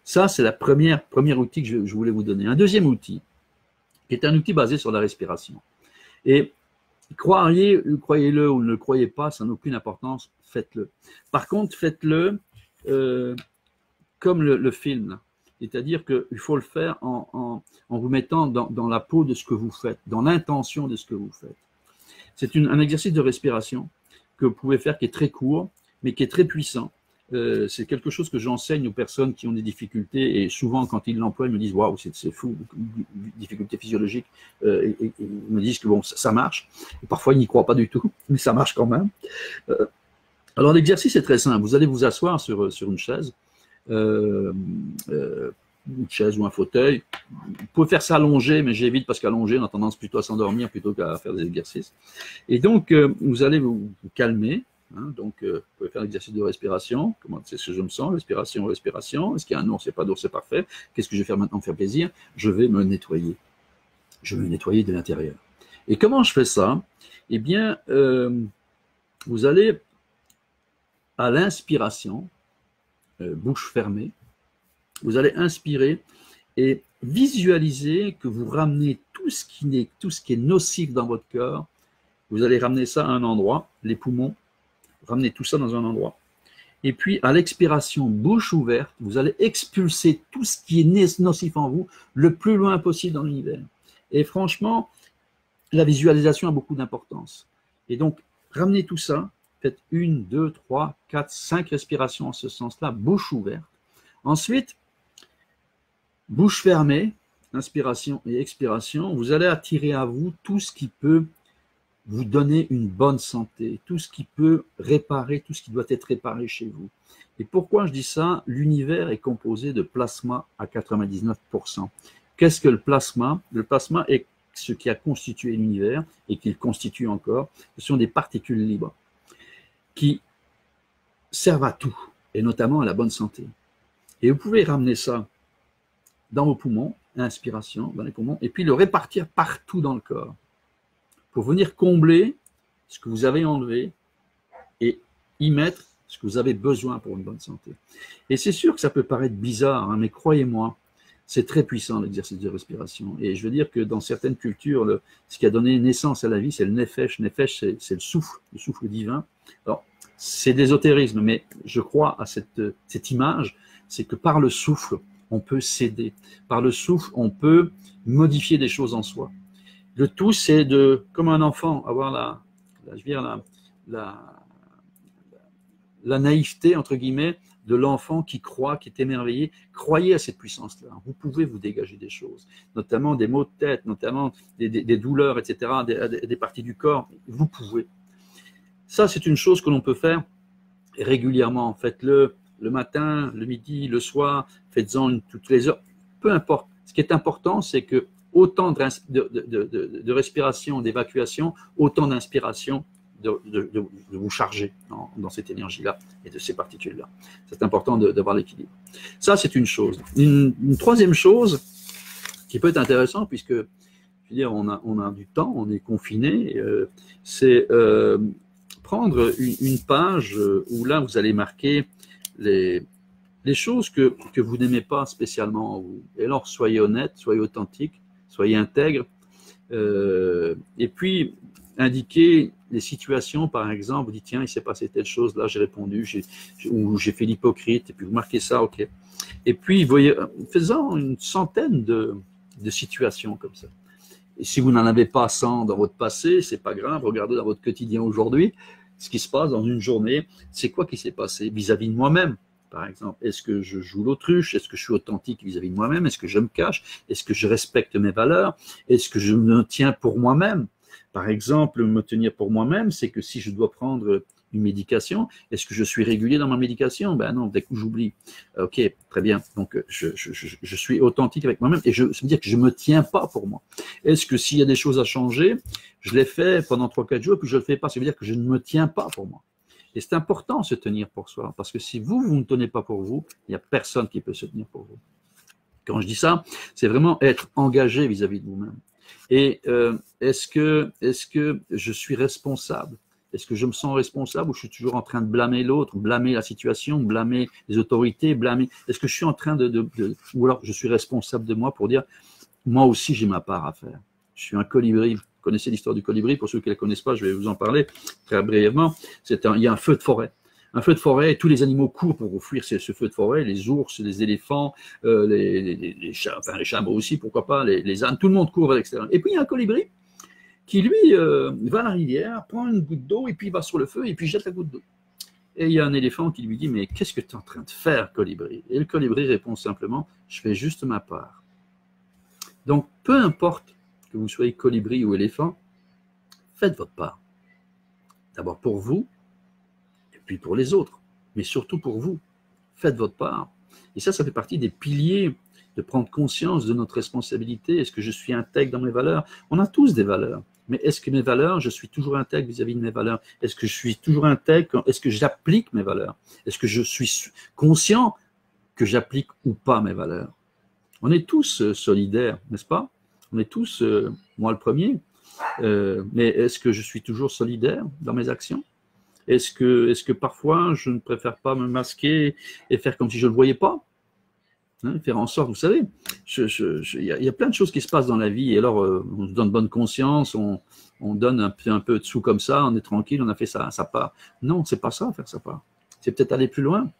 Ça, c'est la premier outil que je voulais vous donner. Un deuxième outil, qui est un outil basé sur la respiration. Et croyez-le ou ne le croyez pas, ça n'a aucune importance, faites-le. Par contre, faites-le comme le film. C'est-à-dire qu'il faut le faire en vous mettant dans la peau de ce que vous faites, dans l'intention de ce que vous faites. C'est un exercice de respiration que vous pouvez faire qui est très court, mais qui est très puissant. C'est quelque chose que j'enseigne aux personnes qui ont des difficultés, et souvent quand ils l'emploient, ils me disent « Waouh, c'est fou, difficultés physiologiques ». Ils me disent que bon, ça marche. Et parfois, ils n'y croient pas du tout, mais ça marche quand même. Alors l'exercice est très simple. Vous allez vous asseoir sur une chaise, une chaise ou un fauteuil. Vous pouvez faire ça allongé, mais j'évite parce qu'allongé, on a tendance plutôt à s'endormir plutôt qu'à faire des exercices. Et donc, vous allez vous calmer. Hein, donc, vous pouvez faire l'exercice de respiration. Comment c'est ce que je me sens? Respiration, respiration. Est-ce qu'il y a un ours? Il n'y a pas d'ours, c'est parfait. Qu'est-ce que je vais faire maintenant pour faire plaisir? Je vais me nettoyer. Je vais me nettoyer de l'intérieur. Et comment je fais ça? Eh bien, vous allez à l'inspiration, bouche fermée, Vous allez inspirer et visualiser que vous ramenez tout ce qui est nocif dans votre corps. Vous allez ramener ça à un endroit, les poumons, ramenez tout ça dans un endroit. Et puis, à l'expiration, bouche ouverte, vous allez expulser tout ce qui est nocif en vous le plus loin possible dans l'univers. Et franchement, la visualisation a beaucoup d'importance. Et donc, ramenez tout ça, faites 1, 2, 3, 4, 5 respirations en ce sens-là, bouche ouverte. Ensuite, bouche fermée, inspiration et expiration, vous allez attirer à vous tout ce qui peut vous donner une bonne santé, tout ce qui peut réparer, tout ce qui doit être réparé chez vous. Et pourquoi je dis ça? L'univers est composé de plasma à 99%. Qu'est-ce que le plasma? Le plasma est ce qui a constitué l'univers et qu'il constitue encore. Ce sont des particules libres qui servent à tout, et notamment à la bonne santé. Et vous pouvez ramener ça dans vos poumons, inspiration, dans les poumons, et puis le répartir partout dans le corps, pour venir combler ce que vous avez enlevé et y mettre ce que vous avez besoin pour une bonne santé. Et c'est sûr que ça peut paraître bizarre, hein, mais croyez-moi, c'est très puissant l'exercice de respiration. Et je veux dire que dans certaines cultures, ce qui a donné naissance à la vie, c'est le nefesh. Nefesh, c'est le souffle divin. Alors, c'est d'ésotérisme, mais je crois à cette image, c'est que par le souffle, on peut s'aider. Par le souffle, on peut modifier des choses en soi. Le tout, c'est de, comme un enfant, avoir la naïveté, entre guillemets, de l'enfant qui croit, qui est émerveillé. Croyez à cette puissance-là. Vous pouvez vous dégager des choses, notamment des maux de tête, notamment des douleurs, etc., des parties du corps. Vous pouvez. Ça, c'est une chose que l'on peut faire régulièrement. Faites-le le matin, le midi, le soir, faites-en toutes les heures. Peu importe. Ce qui est important, c'est que autant de respiration, d'évacuation, autant d'inspiration, de vous charger dans cette énergie-là et de ces particules-là. C'est important d'avoir l'équilibre. Ça, c'est une chose. Une troisième chose qui peut être intéressante, puisque je veux dire, on a du temps, on est confiné, c'est prendre une page où là, vous allez marquer les choses que vous n'aimez pas spécialement en vous. Et alors, soyez honnête, soyez authentique, soyez intègre, et puis indiquez les situations, par exemple, vous dites, tiens, il s'est passé telle chose, là j'ai répondu, ou j'ai fait l'hypocrite, et puis vous marquez ça, ok. Et puis, voyez, faisant une centaine de situations comme ça. Et si vous n'en avez pas 100 dans votre passé, c'est pas grave, regardez dans votre quotidien aujourd'hui, ce qui se passe dans une journée, c'est quoi qui s'est passé vis-à-vis de moi-même. Par exemple, est-ce que je joue l'autruche? Est-ce que je suis authentique vis-à-vis de moi-même? Est-ce que je me cache? Est-ce que je respecte mes valeurs? Est-ce que je me tiens pour moi-même? Par exemple, me tenir pour moi-même, c'est que si je dois prendre une médication, est-ce que je suis régulier dans ma médication? Ben non, dès que j'oublie. Ok, très bien. Donc, je suis authentique avec moi-même et ça veut dire que je ne me tiens pas pour moi. Est-ce que s'il y a des choses à changer, je les fais pendant 3-4 jours et puis je ne le fais pas? Ça veut dire que je ne me tiens pas pour moi. Et c'est important de se tenir pour soi, parce que si vous ne tenez pas pour vous, il n'y a personne qui peut se tenir pour vous. Quand je dis ça, c'est vraiment être engagé vis-à-vis de vous-même. Et est-ce que je suis responsable? Est-ce que je me sens responsable ou je suis toujours en train de blâmer l'autre, blâmer la situation, blâmer les autorités, blâmer... Est-ce que je suis en train ou alors je suis responsable de moi pour dire, moi aussi j'ai ma part à faire. Je suis un colibri. Vous connaissez l'histoire du colibri, pour ceux qui ne la connaissent pas, je vais vous en parler très brièvement. Il y a un feu de forêt. Un feu de forêt, et tous les animaux courent pour fuir ce feu de forêt, les ours, les éléphants, les chats, enfin les chameaux aussi, pourquoi pas, les ânes, tout le monde court vers l'extérieur. Et puis il y a un colibri qui, lui, va à la rivière, prend une goutte d'eau, et puis il va sur le feu, et puis jette la goutte d'eau. Et il y a un éléphant qui lui dit, mais qu'est-ce que tu es en train de faire, colibri? Et le colibri répond simplement, je fais juste ma part. Donc, peu importe que vous soyez colibri ou éléphant, faites votre part. D'abord pour vous, et puis pour les autres, mais surtout pour vous. Faites votre part. Et ça fait partie des piliers de prendre conscience de notre responsabilité. Est-ce que je suis intègre dans mes valeurs? On a tous des valeurs. Mais est-ce que mes valeurs, je suis toujours intègre vis-à-vis de mes valeurs? Est-ce que je suis toujours intègre? Est-ce que j'applique mes valeurs? Est-ce que je suis conscient que j'applique ou pas mes valeurs? On est tous solidaires, n'est-ce pas? On est tous, moi le premier, mais est-ce que je suis toujours solidaire dans mes actions? Est-ce que parfois je ne préfère pas me masquer et faire comme si je ne le voyais pas? Hein, faire en sorte, vous savez, il y a plein de choses qui se passent dans la vie, et alors on se donne bonne conscience, on donne un peu de sous comme ça, on est tranquille, on a fait ça part. Non, c'est pas ça, faire ça part. C'est peut-être aller plus loin,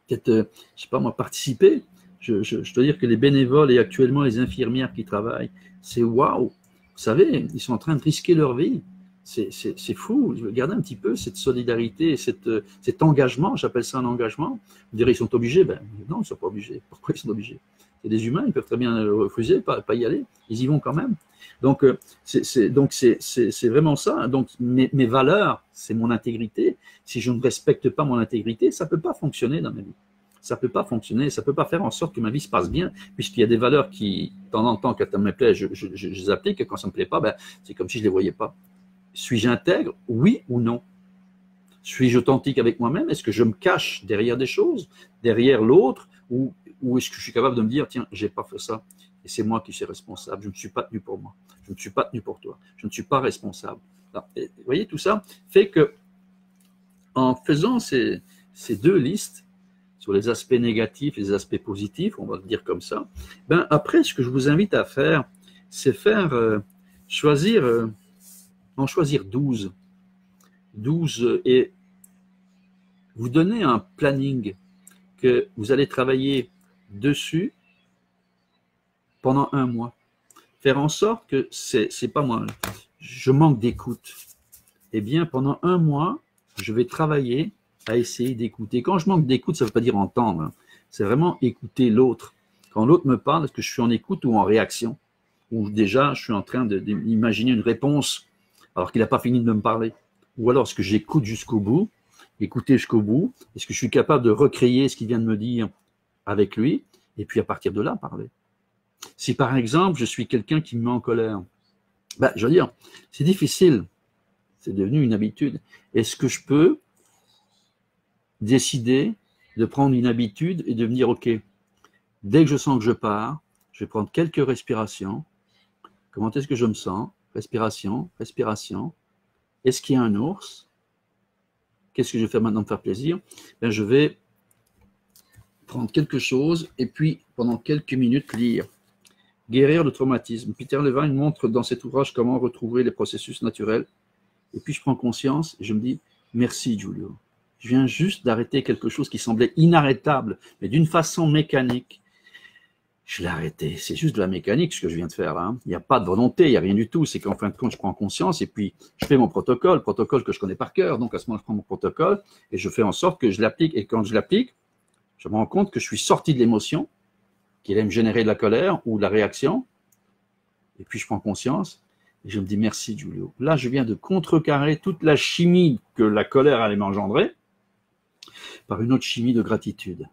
peut-être, je sais pas moi, participer. Je dois dire que les bénévoles et actuellement les infirmières qui travaillent, c'est waouh. Vous savez, ils sont en train de risquer leur vie. C'est fou. Regardez un petit peu cette solidarité, cet engagement, j'appelle ça un engagement. Vous direz, ils sont obligés. Ben non, ils ne sont pas obligés. Pourquoi ils sont obligés? C'est des humains, ils peuvent très bien refuser, pas y aller. Ils y vont quand même. Donc, c'est vraiment ça. Donc, mes valeurs, c'est mon intégrité. Si je ne respecte pas mon intégrité, ça ne peut pas fonctionner dans ma vie. Ça ne peut pas fonctionner, ça ne peut pas faire en sorte que ma vie se passe bien, puisqu'il y a des valeurs qui, de temps en temps, quand ça me plaît, je les applique, et quand ça ne me plaît pas, ben, c'est comme si je ne les voyais pas. Suis-je intègre? Oui ou non? Suis-je authentique avec moi-même? Est-ce que je me cache derrière des choses, derrière l'autre, ou est-ce que je suis capable de me dire, tiens, j'ai pas fait ça, et c'est moi qui suis responsable, je ne suis pas tenu pour moi, je ne suis pas tenu pour toi, je ne suis pas responsable. Alors, vous voyez, tout ça fait que, en faisant ces deux listes, sur les aspects négatifs et les aspects positifs, on va le dire comme ça, ben après, ce que je vous invite à faire, c'est en choisir 12. 12 et vous donner un planning que vous allez travailler dessus pendant un mois. Faire en sorte que c'est pas moi, je manque d'écoute. Eh bien, pendant un mois, je vais travailler à essayer d'écouter. Quand je manque d'écoute, ça ne veut pas dire entendre. C'est vraiment écouter l'autre. Quand l'autre me parle, est-ce que je suis en écoute ou en réaction? Ou déjà, je suis en train d'imaginer une réponse alors qu'il n'a pas fini de me parler? Ou alors, est-ce que j'écoute jusqu'au bout? Écouter jusqu'au bout? Est-ce que je suis capable de recréer ce qu'il vient de me dire avec lui? Et puis, à partir de là, parler. Si, par exemple, je suis quelqu'un qui me met en colère, ben, je veux dire, c'est difficile. C'est devenu une habitude. Est-ce que je peux décider de prendre une habitude et de me dire, OK, dès que je sens que je pars, je vais prendre quelques respirations. Comment est-ce que je me sens? Respiration, respiration. Est-ce qu'il y a un ours? Qu'est-ce que je vais faire maintenant pour faire plaisir? Ben, je vais prendre quelque chose et puis, pendant quelques minutes, lire. Guérir le traumatisme. Peter Levine montre dans cet ouvrage comment retrouver les processus naturels. Et puis, je prends conscience et je me dis, merci, Giulio. Je viens juste d'arrêter quelque chose qui semblait inarrêtable, mais d'une façon mécanique. Je l'ai arrêté. C'est juste de la mécanique, ce que je viens de faire là. Il n'y a pas de volonté, il n'y a rien du tout. C'est qu'en fin de compte, je prends conscience et puis je fais mon protocole que je connais par cœur. Donc, à ce moment-là, je prends mon protocole et je fais en sorte que je l'applique. Et quand je l'applique, je me rends compte que je suis sorti de l'émotion qui allait me générer de la colère ou de la réaction. Et puis, je prends conscience et je me dis merci, Giulio. Là, je viens de contrecarrer toute la chimie que la colère allait m'engendrer par une autre chimie de gratitude.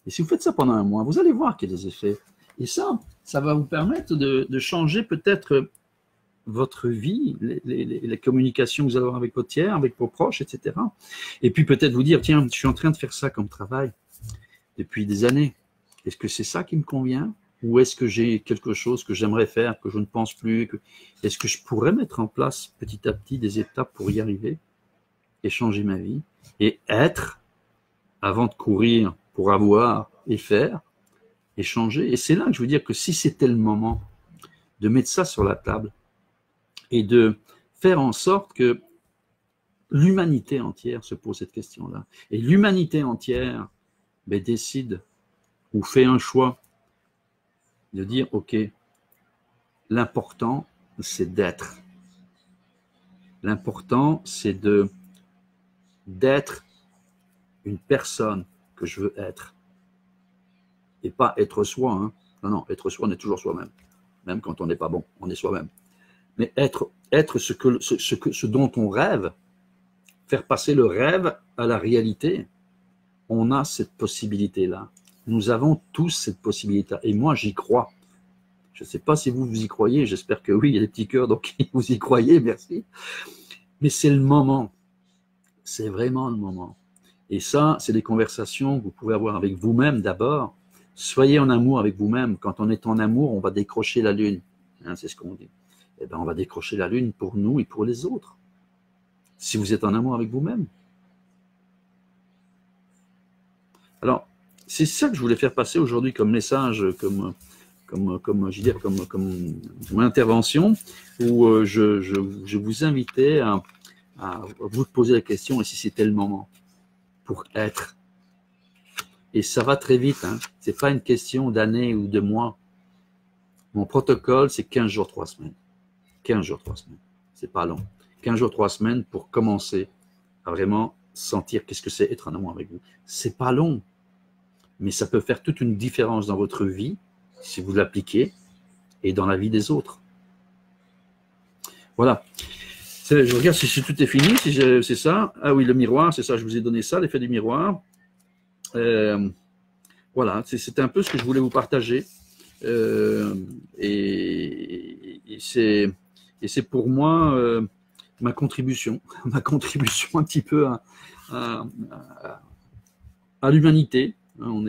Et si vous faites ça pendant un mois, vous allez voir qu'il y a des effets. Et ça va vous permettre de changer peut-être votre vie, les communications que vous allez avoir avec votre tiers, avec vos proches, etc. Et puis peut-être vous dire, tiens, je suis en train de faire ça comme travail depuis des années. Est-ce que c'est ça qui me convient? Ou est-ce que j'ai quelque chose que j'aimerais faire, que je ne pense plus? Est-ce que je pourrais mettre en place petit à petit des étapes pour y arriver et changer ma vie? Et être, avant de courir pour avoir et faire, et changer. Et c'est là que je veux dire que si c'était le moment de mettre ça sur la table et de faire en sorte que l'humanité entière se pose cette question-là. Et l'humanité entière décide ou fait un choix de dire, OK, l'important, c'est d'être. L'important, c'est d'être une personne que je veux être. Et pas être soi. Hein. Non, être soi, on est toujours soi-même. Même quand on n'est pas bon, on est soi-même. Mais être ce dont on rêve, faire passer le rêve à la réalité, on a cette possibilité-là. Nous avons tous cette possibilité. Et moi, j'y crois. Je ne sais pas si vous y croyez, j'espère que oui, il y a des petits cœurs, donc vous y croyez, merci. Mais c'est le moment. C'est vraiment le moment. Et ça, c'est des conversations que vous pouvez avoir avec vous-même d'abord. Soyez en amour avec vous-même. Quand on est en amour, on va décrocher la lune. Hein, c'est ce qu'on dit. Eh bien, on va décrocher la lune pour nous et pour les autres. Si vous êtes en amour avec vous-même. Alors, c'est ça que je voulais faire passer aujourd'hui comme message, je veux dire, comme intervention, où je vous invitais à vous poser la question, et si c'était le moment pour être. Et ça va très vite, hein. C'est pas une question d'années ou de mois. Mon protocole, c'est 15 jours, 3 semaines. 15 jours, 3 semaines. C'est pas long. 15 jours, 3 semaines pour commencer à vraiment sentir qu'est-ce que c'est être en amour avec vous. C'est pas long, mais ça peut faire toute une différence dans votre vie si vous l'appliquez et dans la vie des autres. Voilà. Je regarde si tout est fini, si c'est ça. Ah oui, le miroir, c'est ça, je vous ai donné ça, l'effet du miroir. Voilà, c'était un peu ce que je voulais vous partager. Et c'est pour moi ma contribution un petit peu à l'humanité. On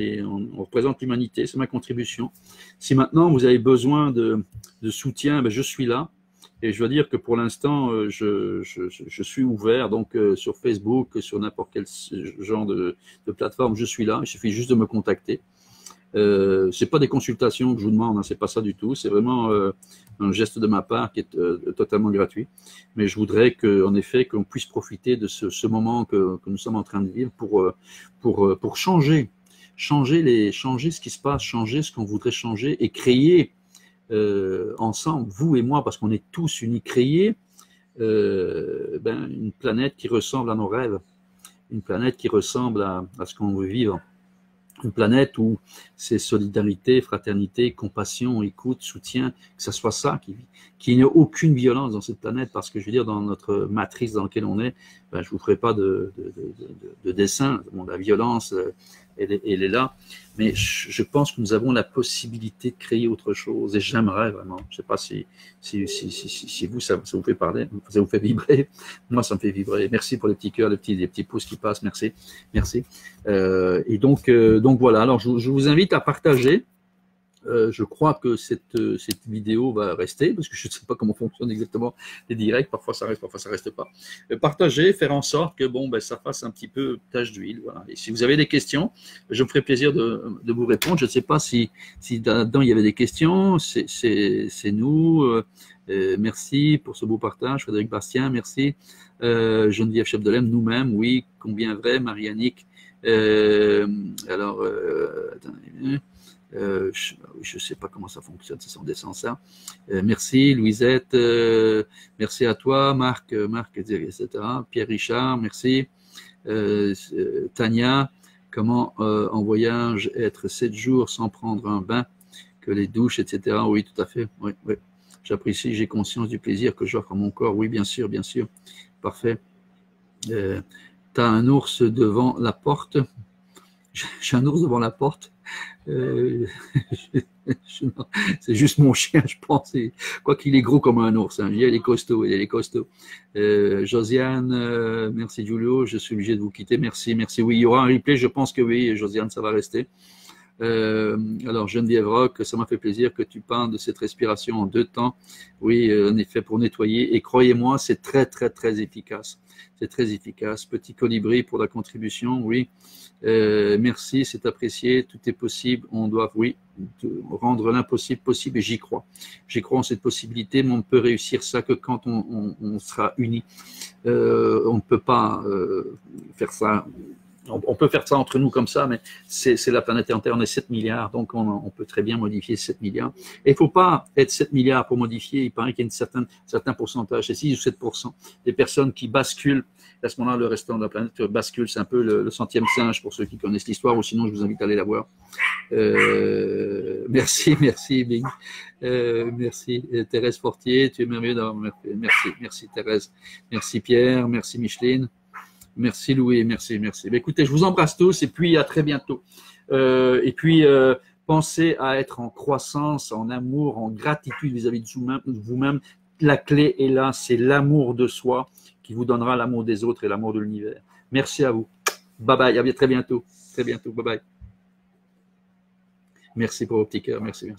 représente l'humanité, c'est ma contribution. Si maintenant vous avez besoin de soutien, ben je suis là. Et je dois dire que pour l'instant, je suis ouvert, donc sur Facebook, sur n'importe quel genre de plateforme, je suis là. Il suffit juste de me contacter. C'est pas des consultations que je vous demande, hein, c'est pas ça du tout. C'est vraiment un geste de ma part qui est totalement gratuit. Mais je voudrais en effet qu'on puisse profiter de ce moment que nous sommes en train de vivre pour changer ce qui se passe, changer ce qu'on voudrait changer et créer ensemble, vous et moi, parce qu'on est tous unis, créer une planète qui ressemble à nos rêves, une planète qui ressemble à ce qu'on veut vivre. Une planète où c'est solidarité, fraternité, compassion, écoute, soutien, que ce soit ça, qu'il n'y ait aucune violence dans cette planète, parce que je veux dire, dans notre matrice dans laquelle on est, je ne vous ferai pas de dessin. Bon, la violence, elle est là, mais je pense que nous avons la possibilité de créer autre chose, et j'aimerais vraiment, je ne sais pas si vous, ça vous fait parler, ça vous fait vibrer. Moi, ça me fait vibrer. Merci pour les petits cœurs, les petits pouces qui passent, merci. Et donc voilà, alors je vous invite à partager. Je crois que cette vidéo va rester, parce que je ne sais pas comment fonctionnent exactement les directs, parfois ça reste pas. Partagez, faire en sorte que ça fasse un petit peu tache d'huile. Voilà. Et si vous avez des questions, je me ferai plaisir de vous répondre. Je ne sais pas si là-dedans il y avait des questions, c'est nous. Merci pour ce beau partage, Frédéric Bastien, merci. Geneviève Chapdelaine, nous-mêmes, oui, combien vrai, Marianique. Attendez. Je ne sais pas comment ça fonctionne, si on descend ça. Merci Louisette, merci à toi, Marc, etc. Pierre Richard, merci. Tania, comment en voyage être 7 jours sans prendre un bain, que les douches, etc. Oui, tout à fait. Oui. J'apprécie, j'ai conscience du plaisir que j'offre à mon corps. Oui, bien sûr. Parfait. T'as un ours devant la porte. J'ai un ours devant la porte. C'est juste mon chien, je pense. Quoi qu'il est gros comme un ours, hein. Il est costaud. Josiane, merci Giulio, je suis obligé de vous quitter. Merci. Oui, il y aura un replay, je pense que oui, Josiane, ça va rester. Alors Geneviève Rock, ça m'a fait plaisir que tu parles de cette respiration en 2 temps. Oui, en effet, pour nettoyer. Et croyez-moi, c'est très efficace. C'est très efficace. Petit colibri pour la contribution, oui. Merci, c'est apprécié. Tout est possible. On doit, oui, rendre l'impossible possible. Et j'y crois. J'y crois en cette possibilité, mais on ne peut réussir ça que quand on sera unis. On ne peut pas faire ça. On peut faire ça entre nous comme ça, mais c'est la planète entière, on est 7 milliards, donc on peut très bien modifier 7 milliards. Et il ne faut pas être 7 milliards pour modifier, il paraît qu'il y a un certain pourcentage, c'est 6 ou 7% des personnes qui basculent. À ce moment-là, le restant de la planète bascule, c'est un peu le 100e singe pour ceux qui connaissent l'histoire, ou sinon je vous invite à aller la voir. Merci Bing. Merci Thérèse Fortier, tu es merveilleux d'avoir. Merci Thérèse. Merci Pierre, merci Micheline. Merci Louis, merci. Mais écoutez, je vous embrasse tous et puis à très bientôt. Et puis pensez à être en croissance, en amour, en gratitude vis-à-vis de vous-même. La clé est là, c'est l'amour de soi qui vous donnera l'amour des autres et l'amour de l'univers. Merci à vous. Bye bye, à très bientôt. Bye bye. Merci pour vos petits cœurs, merci.